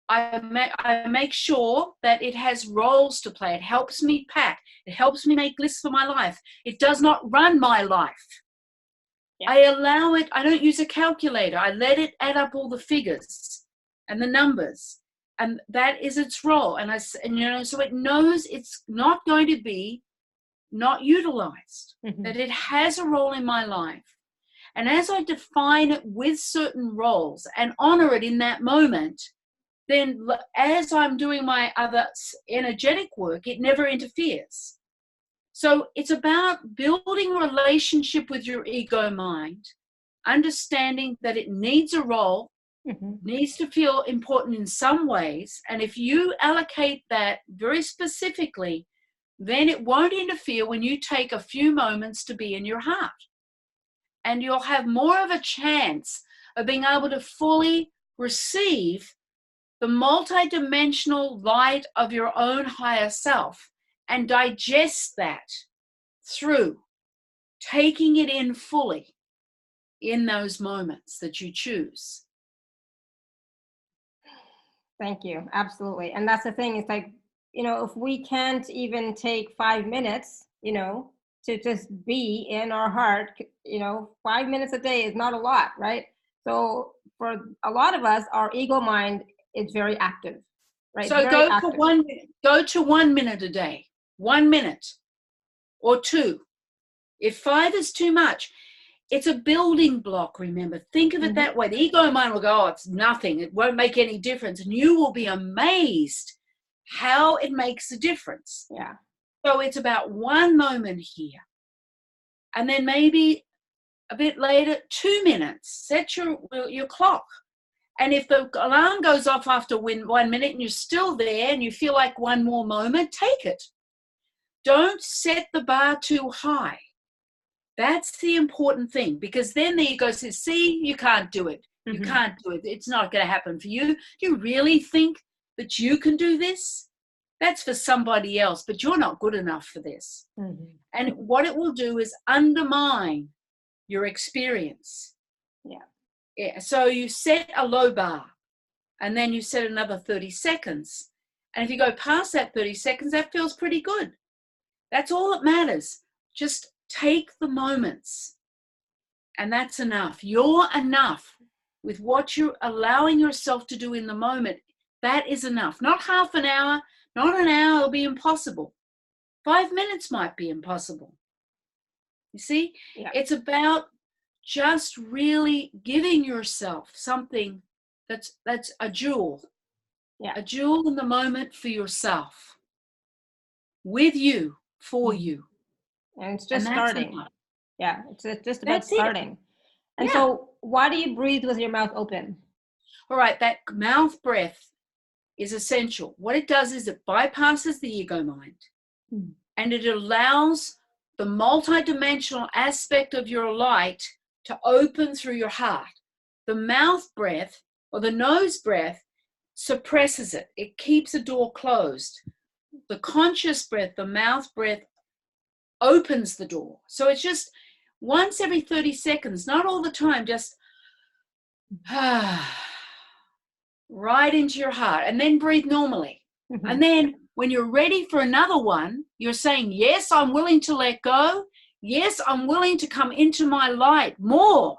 I make sure that it has roles to play. It helps me pack. It helps me make lists for my life. It does not run my life. Yeah. I allow it. I don't use a calculator. I let it add up all the figures and the numbers. And that is its role. And so it knows it's not going to be not utilized, that it has a role in my life. And as I define it with certain roles and honor it in that moment, then as I'm doing my other energetic work, it never interferes. So it's about building a relationship with your ego mind, understanding that it needs a role, needs to feel important in some ways. And if you allocate that very specifically, then it won't interfere when you take a few moments to be in your heart. And you'll have more of a chance of being able to fully receive the multidimensional light of your own higher self and digest that through taking it in fully in those moments that you choose. Thank you. Absolutely. And that's the thing. It's like, if we can't even take 5 minutes, to just be in our heart, 5 minutes a day is not a lot, right? So for a lot of us, our ego mind is very active, right? So go to 1 minute a day, 1 minute or 2. If 5 is too much, it's a building block, remember. Think of it that way. The ego mind will go, oh, it's nothing. It won't make any difference. And you will be amazed how it makes a difference. Yeah. So it's about one moment here. And then maybe a bit later, 2 minutes. Set your clock. And if the alarm goes off after 1 minute and you're still there and you feel like one more moment, take it. Don't set the bar too high. That's the important thing, because then the ego says, see, you can't do it. You can't do it. It's not going to happen for you. Do you really think that you can do this? That's for somebody else, but you're not good enough for this. And what it will do is undermine your experience. Yeah. So you set a low bar, and then you set another 30 seconds. And if you go past that 30 seconds, that feels pretty good. That's all that matters. Just take the moments, and that's enough. You're enough with what you're allowing yourself to do in the moment. That is enough. Not half an hour, not an hour, it'll be impossible. 5 minutes might be impossible. You see, it's about just really giving yourself something that's a jewel. A jewel in the moment for yourself, with you, for you. And it's just starting. Enough. Yeah, it's just about starting. And so why do you breathe with your mouth open? All right, that mouth breath is essential. What it does is it bypasses the ego mind, and it allows the multidimensional aspect of your light to open through your heart. The mouth breath or the nose breath suppresses it. It keeps the door closed. The conscious breath, the mouth breath, opens the door. So it's just once every 30 seconds, not all the time, just right into your heart, and then breathe normally. And then when you're ready for another one, you're saying, yes, I'm willing to let go. Yes, I'm willing to come into my light more.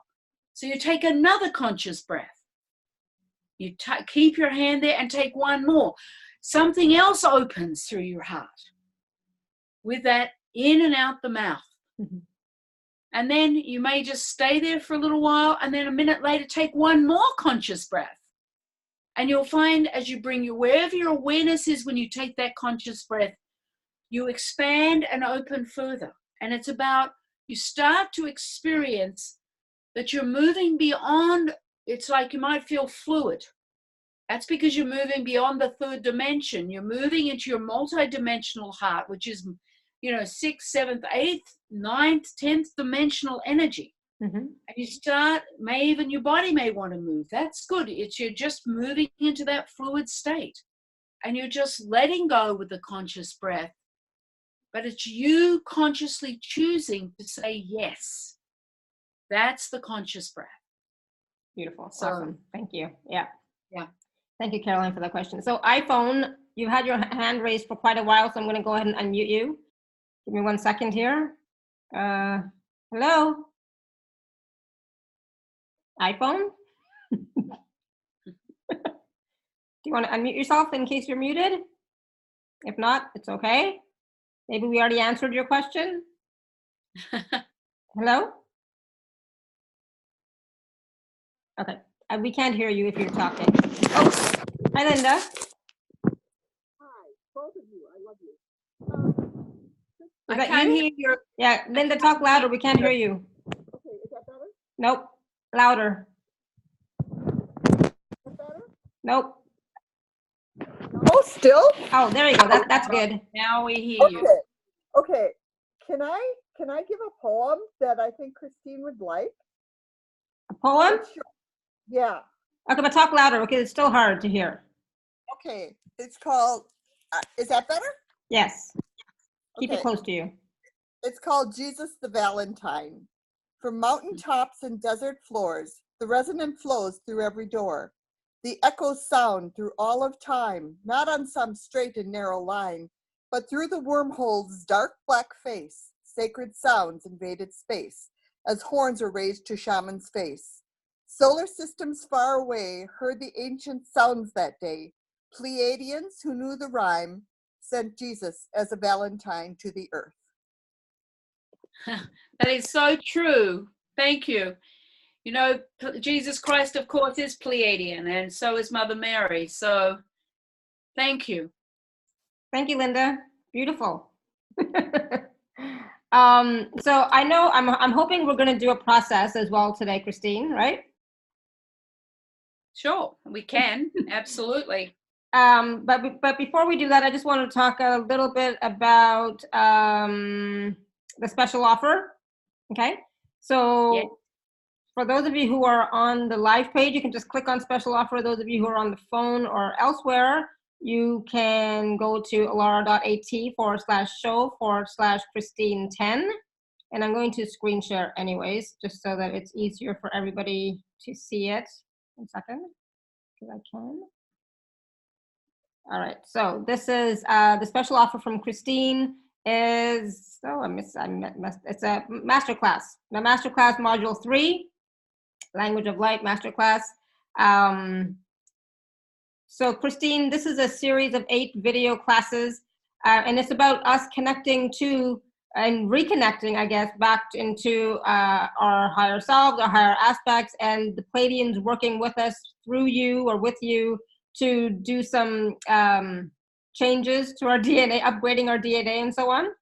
So you take another conscious breath. You keep your hand there and take one more. Something else opens through your heart with that in and out the mouth. And then you may just stay there for a little while, and then a minute later take one more conscious breath. And you'll find as you bring wherever your awareness is when you take that conscious breath, you expand and open further. And it's about, you start to experience that you're moving beyond. It's like you might feel fluid. That's because you're moving beyond the third dimension. You're moving into your multidimensional heart, which is, 6th, 7th, 8th, 9th, 10th dimensional energy. And you start, even your body may want to move. That's good. You're just moving into that fluid state. And you're just letting go with the conscious breath. But it's you consciously choosing to say yes. That's the conscious breath. Beautiful. So, awesome. Thank you. Yeah. Thank you, Caroline, for that question. So iPhone, you had your hand raised for quite a while, so I'm going to go ahead and unmute you. Give me 1 second here. Hello? iPhone? Do you want to unmute yourself in case you're muted? If not, it's okay. Maybe we already answered your question. Hello? Okay. We can't hear you if you're talking. Oh, hi, Linda. Hi, both of you. I love you. I can't hear you. Yeah, Linda, talk louder. We can't hear you. Okay, is that better? Nope. Louder. Is that better? Nope. Oh, still? Oh, there you go. That's good. Now we hear you. Okay. Can I give a poem that I think Christine would like? A poem? Yeah. Okay, but talk louder because it's still hard to hear. Okay. It's called, is that better? Yes. Keep it close to you. It's called Jesus the Valentine. From mountaintops and desert floors, the resonant flows through every door. The echoes sound through all of time, not on some straight and narrow line, but through the wormhole's dark black face. Sacred sounds invaded space, as horns are raised to shaman's face. Solar systems far away heard the ancient sounds that day. Pleiadians who knew the rhyme sent Jesus as a Valentine to the earth. That is so true. Thank you. Jesus Christ, of course, is Pleiadian, and so is Mother Mary. So thank you. Thank you, Linda. Beautiful. So I know I'm hoping we're going to do a process as well today, Christine, right? Sure, we can. Absolutely. But before we do that, I just want to talk a little bit about the special offer. Okay. So Yeah. for those of you who are on the live page, you can just click on special offer. Those of you who are on the phone or elsewhere, you can go to alara.at/show/Christine10. And I'm going to screen share anyways, just so that it's easier for everybody to see it. 1 second, because I can. All right, so this is the special offer from Christine is, it's a masterclass. The masterclass module 3, Language of Light masterclass. So Christine, this is a series of 8 video classes, and it's about us connecting to and reconnecting, I guess, back into our higher selves, our higher aspects, and the Pleiadians working with us through you or with you to do some changes to our DNA, upgrading our DNA and so on?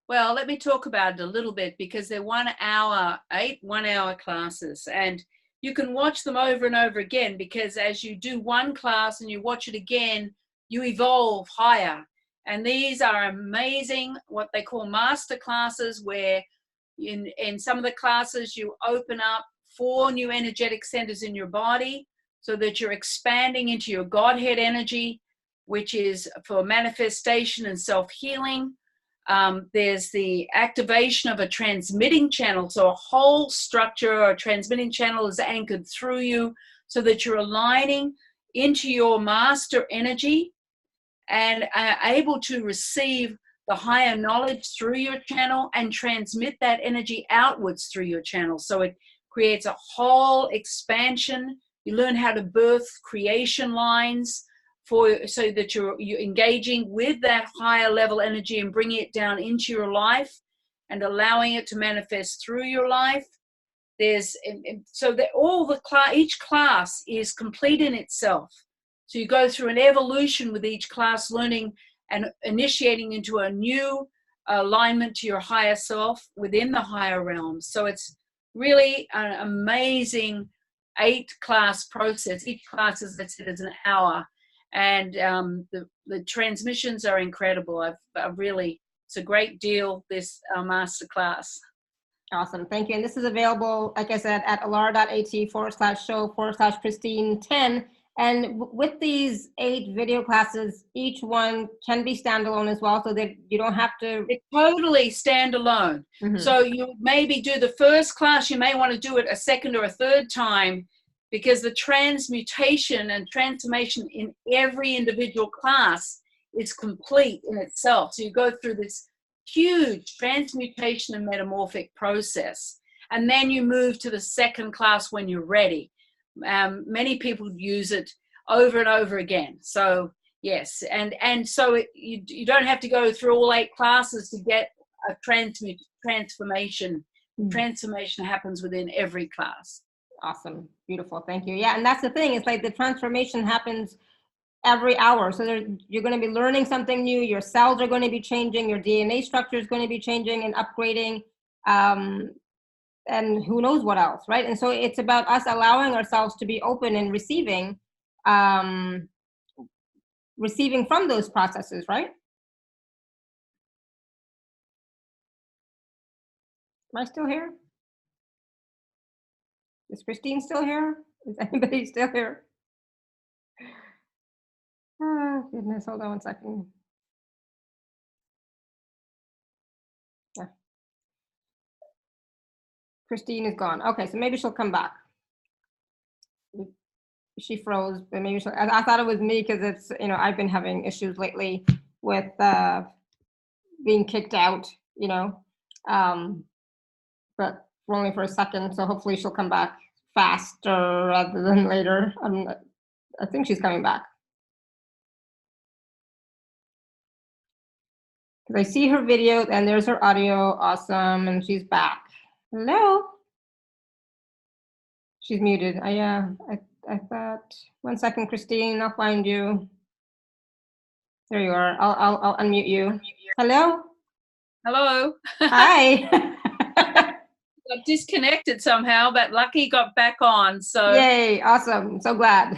Well, let me talk about it a little bit, because they're 1 hour, 8 1-hour classes, and you can watch them over and over again, because as you do one class and you watch it again, you evolve higher. And these are amazing, what they call master classes, where in some of the classes you open up 4 new energetic centers in your body, so that you're expanding into your Godhead energy, which is for manifestation and self-healing. There's the activation of a transmitting channel. So a whole structure or a transmitting channel is anchored through you, so that you're aligning into your master energy and are able to receive the higher knowledge through your channel and transmit that energy outwards through your channel. So it creates a whole expansion. You learn how to birth creation lines so that you're engaging with that higher level energy and bringing it down into your life and allowing it to manifest through your life. There's so that each class is complete in itself. So you go through an evolution with each class, learning and initiating into a new alignment to your higher self within the higher realms. So it's really an amazing 8-class process. Each class, as I said, is an hour. And the transmissions are incredible. It's a great deal, this master class. Awesome, thank you. And this is available, like I said, at alara.at/show/Christine10. And with these 8 video classes, each one can be standalone as well, so that you don't have to. It's totally standalone. Mm-hmm. So you maybe do the first class, you may want to do it a second or a third time, because the transmutation and transformation in every individual class is complete in itself. So you go through this huge transmutation and metamorphic process, and then you move to the second class when you're ready. Many people use it over and over again. So yes, and so you don't have to go through all 8 classes to get a transformation. Transformation happens within every class. Awesome, beautiful, thank you. Yeah, and that's the thing. It's like the transformation happens every hour. So you're going to be learning something new. Your cells are going to be changing. Your DNA structure is going to be changing and upgrading. And who knows what else, right? And so it's about us allowing ourselves to be open and receiving from those processes, right? Am I still here? Is Christine still here? Is anybody still here? Oh, goodness, hold on 1 second. Yeah. Christine is gone. Okay, so maybe she'll come back. She froze, but maybe I thought it was me, because it's, I've been having issues lately with being kicked out, but only for a second, so hopefully she'll come back faster rather than later. I think she's coming back. Because I see her video and there's her audio. Awesome, and she's back. Hello. She's muted. I thought, 1 second, Christine, I'll find you. There you are. I'll unmute you. Hello. Hello. Hi. Got disconnected somehow, but lucky got back on. So yay! Awesome. So glad.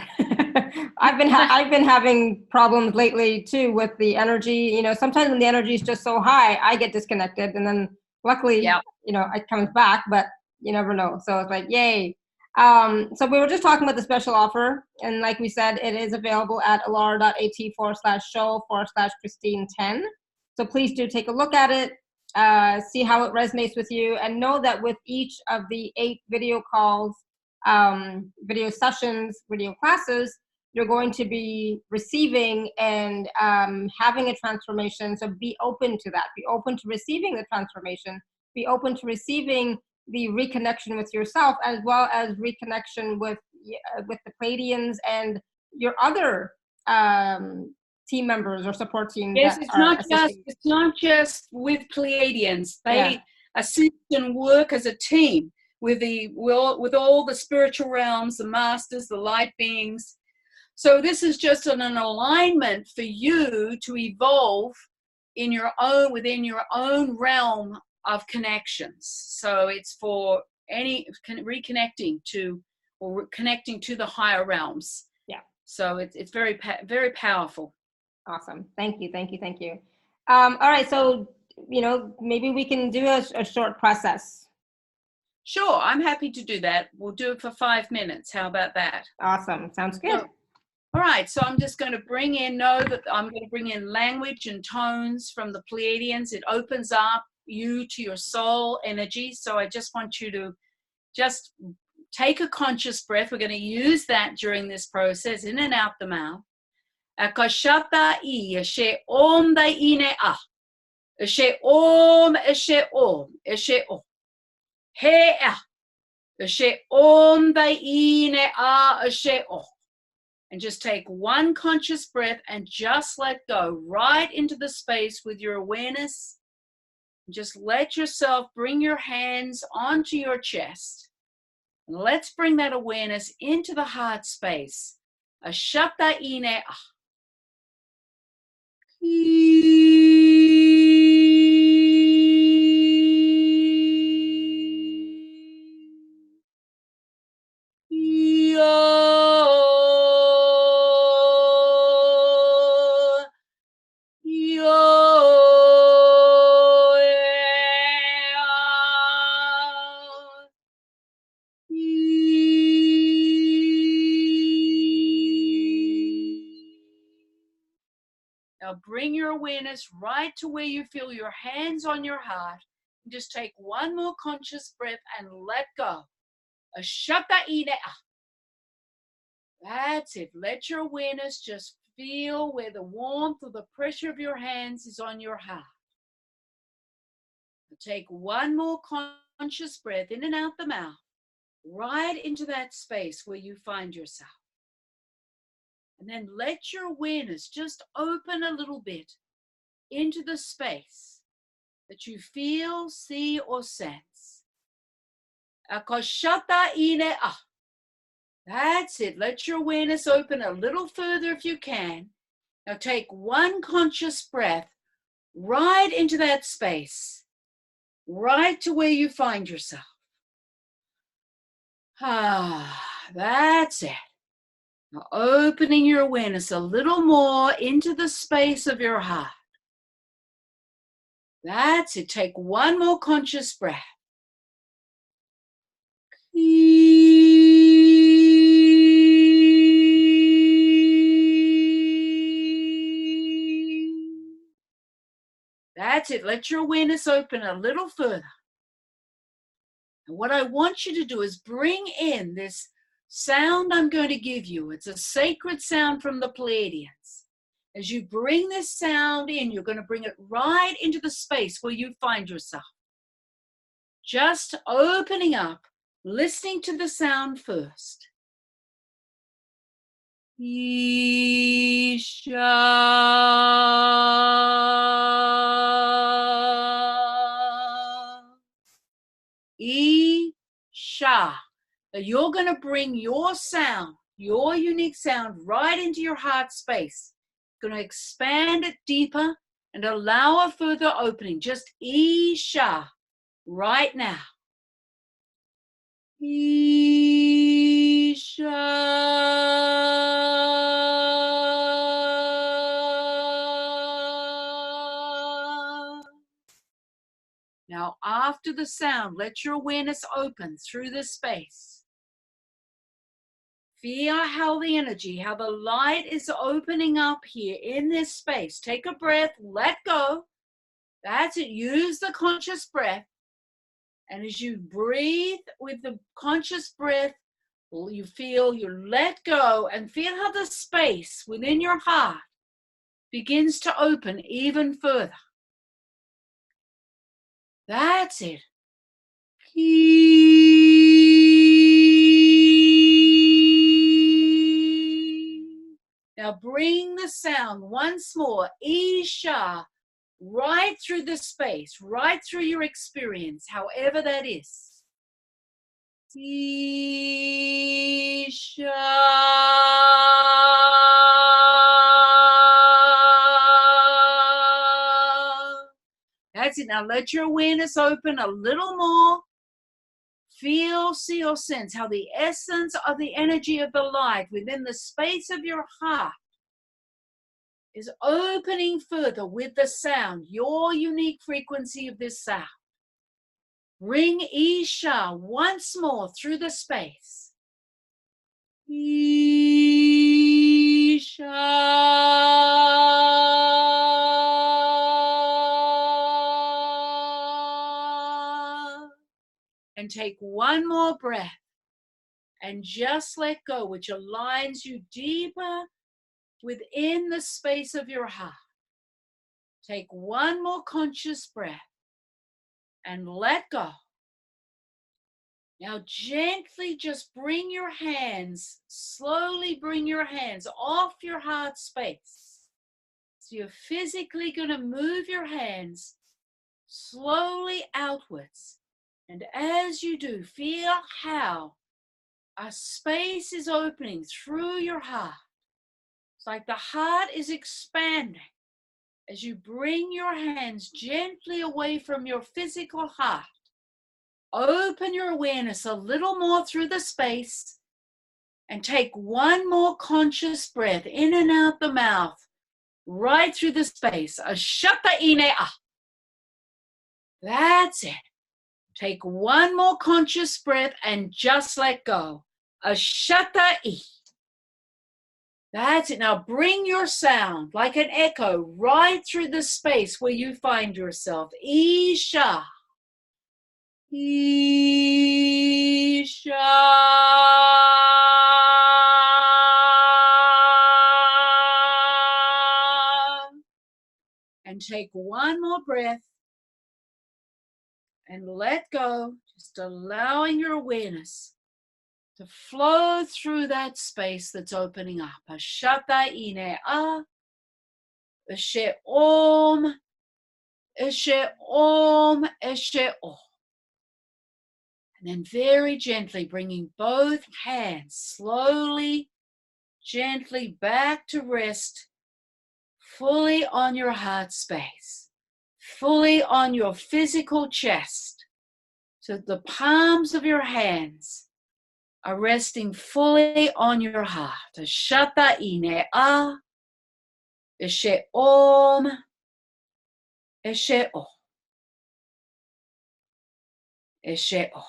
I've been having problems lately too with the energy. You know, sometimes when the energy is just so high, I get disconnected, and then luckily, yeah. you know, it comes back. But you never know. So it's like, yay. So we were just talking about the special offer, and like we said, it is available at alara.at/show/Christine10. So please do take a look at it, see how it resonates with you, and know that with each of the 8 video calls, video sessions, video classes, you're going to be receiving and having a transformation. So be open to that. Be open to receiving the transformation. Be open to receiving the reconnection with yourself, as well as reconnection with the Pleiadians and your other team members or support team. Yes, that it's are not just with Pleiadians. They assist and work as a team with all the spiritual realms, the masters, the light beings. So this is just an alignment for you to evolve within your own realm of connections. So it's for reconnecting to, or connecting to the higher realms. Yeah. So it's very, very powerful. Awesome. Thank you. All right. So, you know, maybe we can do a short process. Sure. I'm happy to do that. We'll do it for 5 minutes. How about that? Awesome. Sounds good. So, all right. So I'm just going to bring in language and tones from the Pleiadians. It opens up you to your soul energy. So I just want you to just take a conscious breath. We're going to use that during this process, in and out the mouth. Akashata I, she om da ine a. She om, she om, she om. He a. She om da ine a, she om. And just take one conscious breath and just let go right into the space with your awareness. Just let yourself bring your hands onto your chest. And let's bring that awareness into the heart space. Ashata ine a. Now bring your awareness right to where you feel your hands on your heart. And just take one more conscious breath and let go. Ashata ine a. That's it. Let your awareness just feel where the warmth or the pressure of your hands is on your heart. Take one more conscious breath in and out the mouth, right into that space where you find yourself. And then let your awareness just open a little bit into the space that you feel, see, or sense. Akoshata ine a. That's it. Let your awareness open a little further if you can. Now take one conscious breath right into that space, right to where you find yourself. That's it. Now opening your awareness a little more into the space of your heart. That's it. Take one more conscious breath. That's it. Let your awareness open a little further. And what I want you to do is bring in this sound I'm going to give you. It's a sacred sound from the Pleiadians. As you bring this sound in, you're going to bring it right into the space where you find yourself. Just opening up, listening to the sound first. Isha. Isha. You're going to bring your sound, your unique sound, right into your heart space. going to expand it deeper and allow a further opening. Just Isha right now. Isha. Now, after the sound, let your awareness open through this space. Feel how the energy, how the light is opening up here in this space. Take a breath, let go. That's it. Use the conscious breath. And as you breathe with the conscious breath, you feel you let go and feel how the space within your heart begins to open even further. That's it. Now bring the sound once more, Isha, right through the space, right through your experience, however that is. Isha. That's it. Now let your awareness open a little more. Feel, see, or sense how the essence of the energy of the light within the space of your heart is opening further with the sound, your unique frequency of this sound. Ring Isha once more through the space. Isha. And take one more breath and just let go, which aligns you deeper within the space of your heart. Take one more conscious breath and let go. Now gently just bring your hands, slowly bring your hands off your heart space. So you're physically going to move your hands slowly outwards. And as you do, feel how a space is opening through your heart. It's like the heart is expanding as you bring your hands gently away from your physical heart. Open your awareness a little more through the space and take one more conscious breath in and out the mouth, right through the space. Ashata inea. That's it. Take one more conscious breath and just let go. Ashata I. That's it. Now bring your sound like an echo right through the space where you find yourself. Isha. Isha. And take one more breath and let go, just allowing your awareness to flow through that space that's opening up. Ashata ine a, eshe om, eshe om, eshe om. And then very gently bringing both hands slowly, gently back to rest, fully on your heart space, fully on your physical chest. So the palms of your hands are resting fully on your heart. Ashata ine a, eshe om, eshe om, eshe om.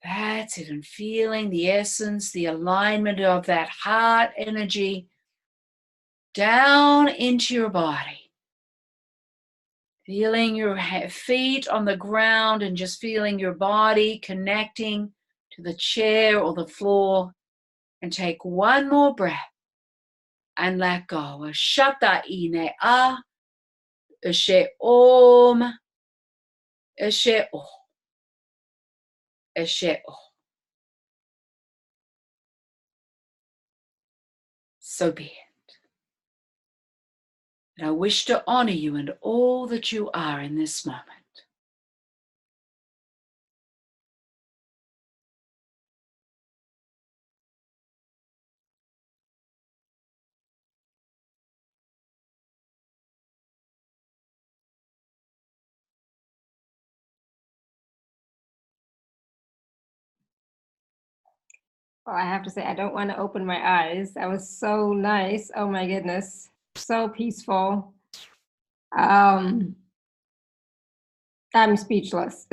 That's it. And feeling the essence, the alignment of that heart energy down into your body. Feeling your feet on the ground and just feeling your body connecting to the chair or the floor. And take one more breath and let go. Ashata ine a, eshe om, eshe om, eshe om. So be it. And I wish to honor you and all that you are in this moment. Well, I have to say, I don't want to open my eyes. That was so nice. Oh my goodness. So peaceful. I'm speechless.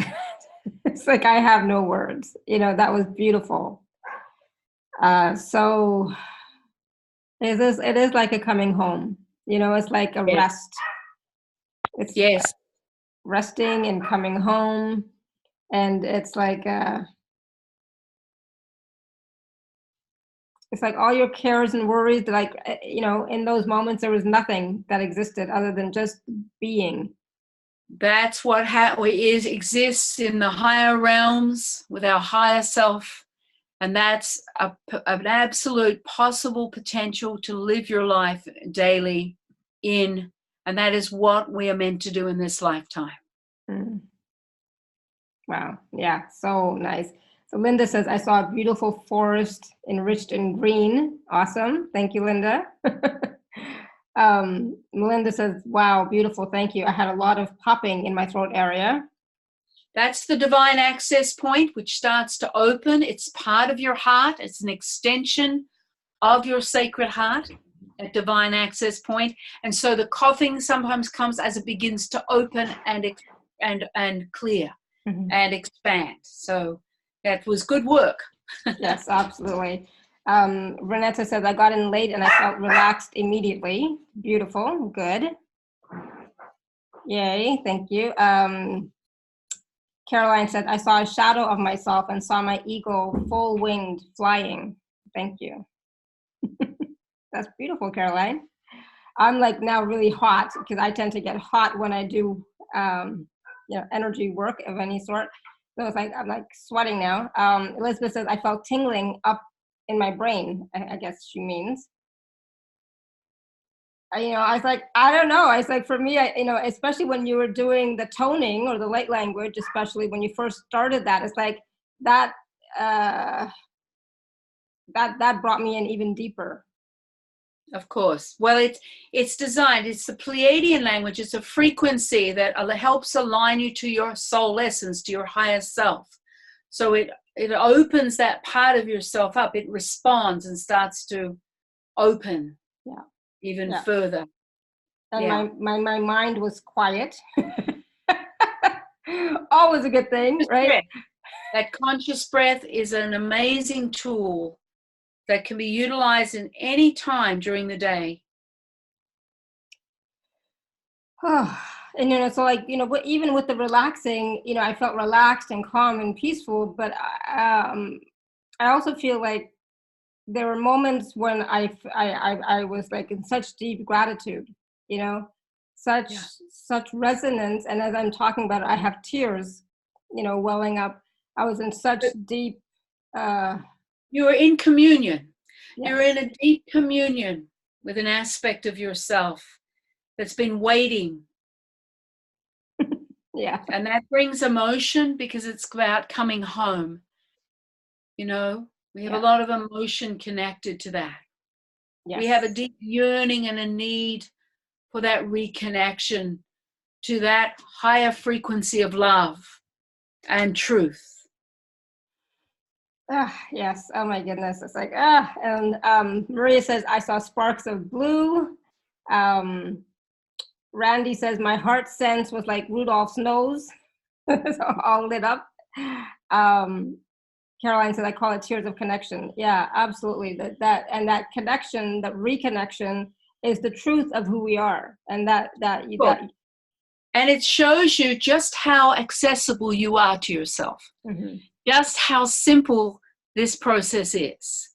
It's like I have no words. That was beautiful. So it is like a coming home. It's like a rest. It's Yes. Resting and coming home. And it's like all your cares and worries, like, in those moments, there was nothing that existed other than just being. That's what exists in the higher realms with our higher self. And that's an absolute possible potential to live your life daily in. And that is what we are meant to do in this lifetime. Mm. Wow. Yeah. So nice. So Linda says, I saw a beautiful forest enriched in green. Awesome. Thank you, Linda. Melinda says, wow, beautiful. Thank you. I had a lot of popping in my throat area. That's the divine access point, which starts to open. It's part of your heart. It's an extension of your sacred heart, a divine access point. And so the coughing sometimes comes as it begins to open and clear and expand. So that was good work. Yes, absolutely. Renetta says, I got in late and I felt relaxed immediately. Beautiful. Good. Yay. Thank you. Caroline said, I saw a shadow of myself and saw my eagle full-winged flying. Thank you. That's beautiful, Caroline. I'm like now really hot because I tend to get hot when I do energy work of any sort. So it's like I'm like sweating now. Elizabeth says, I felt tingling up in my brain, I guess she means. I was like, I don't know. I was like, for me, especially when you were doing the toning or the light language, especially when you first started that, it's like that brought me in even deeper. Of course. Well, it's designed. It's the Pleiadian language. It's a frequency that helps align you to your soul essence, to your higher self. So it opens that part of yourself up. It responds and starts to open. Even further. And my mind was quiet. Always a good thing, right? That conscious breath is an amazing tool that can be utilized in any time during the day. And so like even with the relaxing, I felt relaxed and calm and peaceful, but I also feel like there were moments when I was like in such deep gratitude, such resonance. And as I'm talking about it, I have tears, welling up. I was in such deep. You are in communion. Yes. You're in a deep communion with an aspect of yourself that's been waiting. Yeah. And that brings emotion because it's about coming home. We have a lot of emotion connected to that. Yes. We have a deep yearning and a need for that reconnection to that higher frequency of love and truth. Yes. Oh my goodness. It's like, and Maria says, I saw sparks of blue. Randy says, my heart sense was like Rudolph's nose. So all lit up. Caroline said, I call it tears of connection. Yeah, absolutely. That connection, that reconnection is the truth of who we are. And and it shows you just how accessible you are to yourself. Mm-hmm. Just how simple this process is.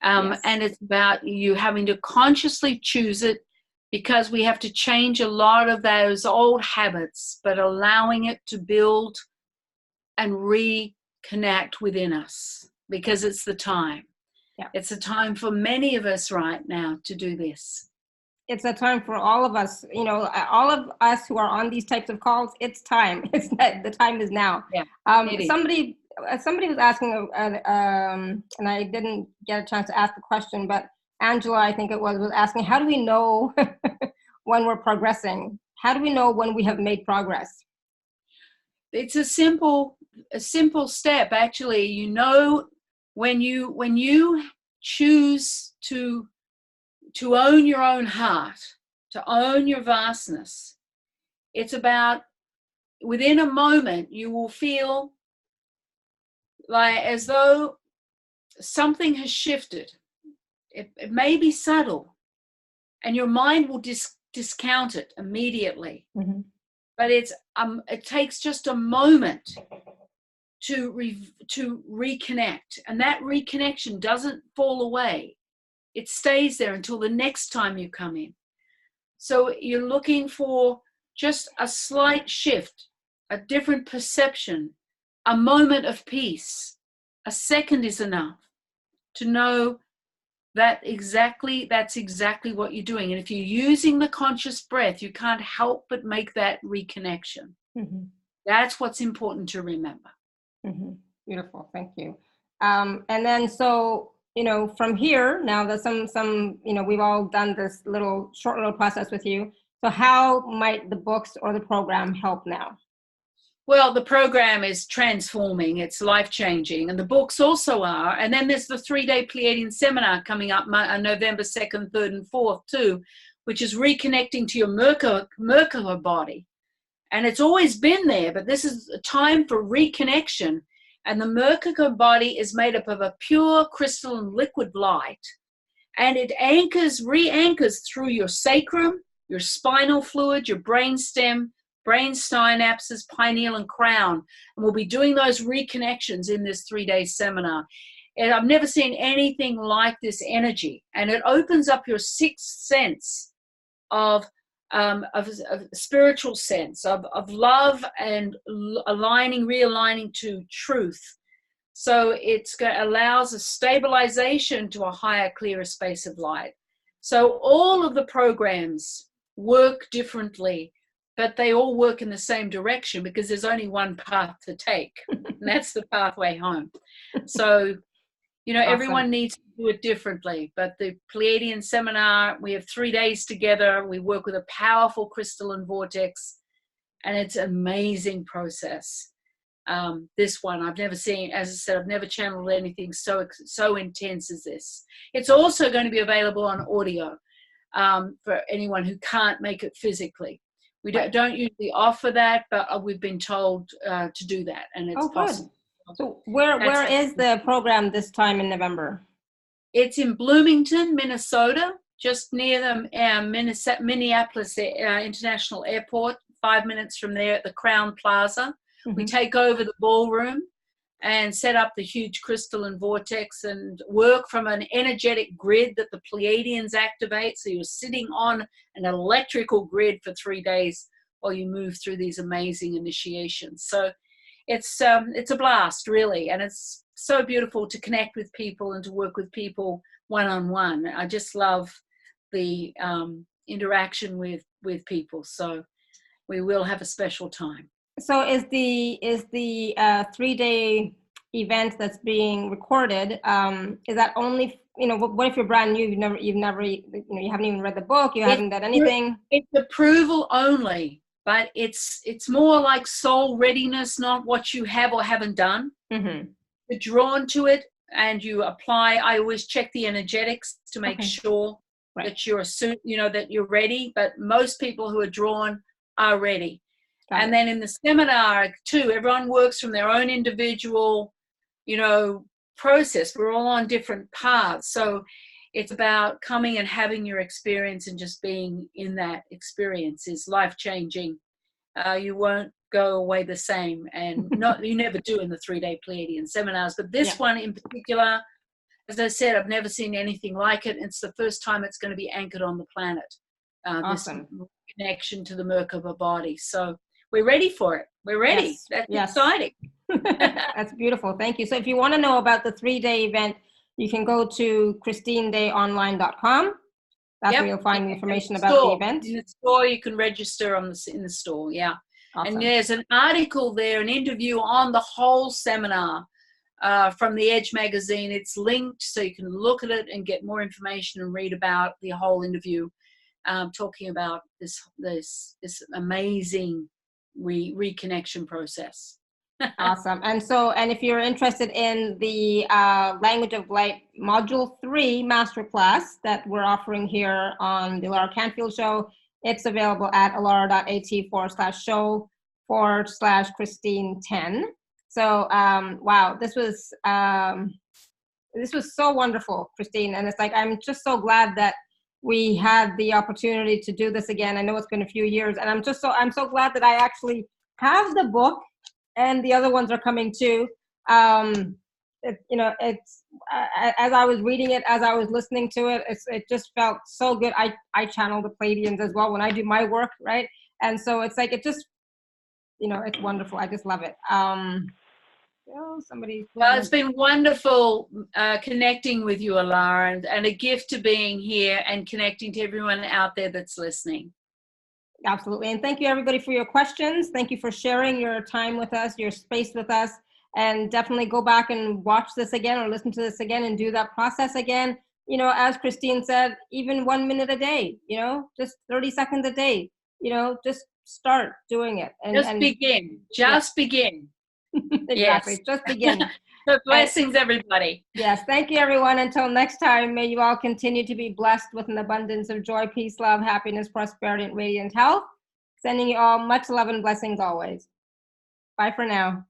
Yes. And it's about you having to consciously choose it, because we have to change a lot of those old habits, but allowing it to build and reconnect within us, because it's the time. Yeah. It's a time for many of us right now to do this. It's a time for all of us, all of us who are on these types of calls. It's time. The time is now. Yeah, somebody was asking, and I didn't get a chance to ask the question, but Angela, I think it was asking, how do we know when we're progressing? How do we know when we have made progress? It's a simple step, actually. when you choose to own your own heart, to own your vastness, it's about, within a moment, you will feel like as though something has shifted. It may be subtle, and your mind will discount it immediately. Mm-hmm. But it takes just a moment to reconnect, and that reconnection doesn't fall away. It stays there until the next time you come in. So you're looking for just a slight shift, a different perception, a moment of peace. A second is enough to know that's exactly what you're doing. And if you're using the conscious breath, you can't help but make that reconnection. Mm-hmm. That's what's important to remember. Mm-hmm. Beautiful, thank you. And then, so, from here, now that some, we've all done this short little process with you. So how might the books or the program help now? Well, the program is transforming, it's life-changing, and the books also are. And then there's the 3-day Pleiadian seminar coming up November 2nd, 3rd, and 4th too, which is reconnecting to your Merkaba body. And it's always been there, but this is a time for reconnection. And the Merkaba body is made up of a pure crystalline liquid light. And it re-anchors through your sacrum, your spinal fluid, your brainstem, brain synapses, pineal, and crown. And we'll be doing those reconnections in this 3-day seminar. And I've never seen anything like this energy. And it opens up your sixth sense of spiritual sense, of love, and realigning to truth. So it allows a stabilization to a higher, clearer space of light. So all of the programs work differently, but they all work in the same direction because there's only one path to take, and that's the pathway home. So, awesome. Everyone needs to do it differently. But the Pleiadian seminar, we have 3 days together. We work with a powerful crystalline vortex, and it's an amazing process. This one I've never seen, as I said, I've never channeled anything so intense as this. It's also going to be available on audio for anyone who can't make it physically. We don't usually offer that, but we've been told to do that, and it's possible. So where is the program this time in November? It's in Bloomington, Minnesota, just near the Minneapolis International Airport, 5 minutes from there at the Crown Plaza. Mm-hmm. We take over the ballroom and set up the huge crystalline vortex and work from an energetic grid that the Pleiadians activate. So you're sitting on an electrical grid for 3 days while you move through these amazing initiations. So it's a blast, really, and it's so beautiful to connect with people and to work with people one-on-one. I just love the interaction with people. So we will have a special time. So is the 3-day event that's being recorded, is that only, what if you're brand new, you haven't even read the book, you haven't done anything? It's approval only, but it's more like soul readiness, not what you have or haven't done. Mm-hmm. You're drawn to it and you apply. I always check the energetics to make sure that that you're ready, but most people who are drawn are ready. And then in the seminar too, everyone works from their own individual, process. We're all on different paths. So it's about coming and having your experience, and just being in that experience is life-changing. You won't go away the same, and you never do in the 3-day Pleiadian seminars. But this one in particular, as I said, I've never seen anything like it. It's the first time it's going to be anchored on the planet. Awesome. This connection to the Merkaba body. So we're ready for it. We're ready. That's exciting. That's beautiful. Thank you. So if you want to know about the 3-day event, you can go to christinedayonline.com. That's where you'll find the information about the event. In the store, you can register in the store. Yeah. Awesome. And there's an article there, an interview on the whole seminar from the Edge magazine. It's linked, so you can look at it and get more information and read about the whole interview, talking about this amazing reconnection process. Awesome. And if you're interested in the Language of Light Module 3 Masterclass that we're offering here on the Laura Canfield Show, it's available at alara.at/show/Christine10. So, wow, this was so wonderful, Christine. And it's like, I'm just so glad that we had the opportunity to do this again. I know it's been a few years, and I'm so glad that I actually have the book, and the other ones are coming too. It's as I was reading it, as I was listening to it, it just felt so good. I channel the Pleiadians as well when I do my work, right? And so it's like, it just, it's wonderful. I just love it. Well, it's been wonderful connecting with you, Alara, and a gift to being here and connecting to everyone out there that's listening. Absolutely. And thank you, everybody, for your questions. Thank you for sharing your time with us, your space with us. And definitely go back and watch this again or listen to this again and do that process again. As Christine said, even 1 minute a day, just 30 seconds a day, just start doing it. And begin. Begin. Exactly. Yes. Just begin. So blessings, everybody. Yes. Thank you, everyone. Until next time, may you all continue to be blessed with an abundance of joy, peace, love, happiness, prosperity, and radiant health. Sending you all much love and blessings always. Bye for now.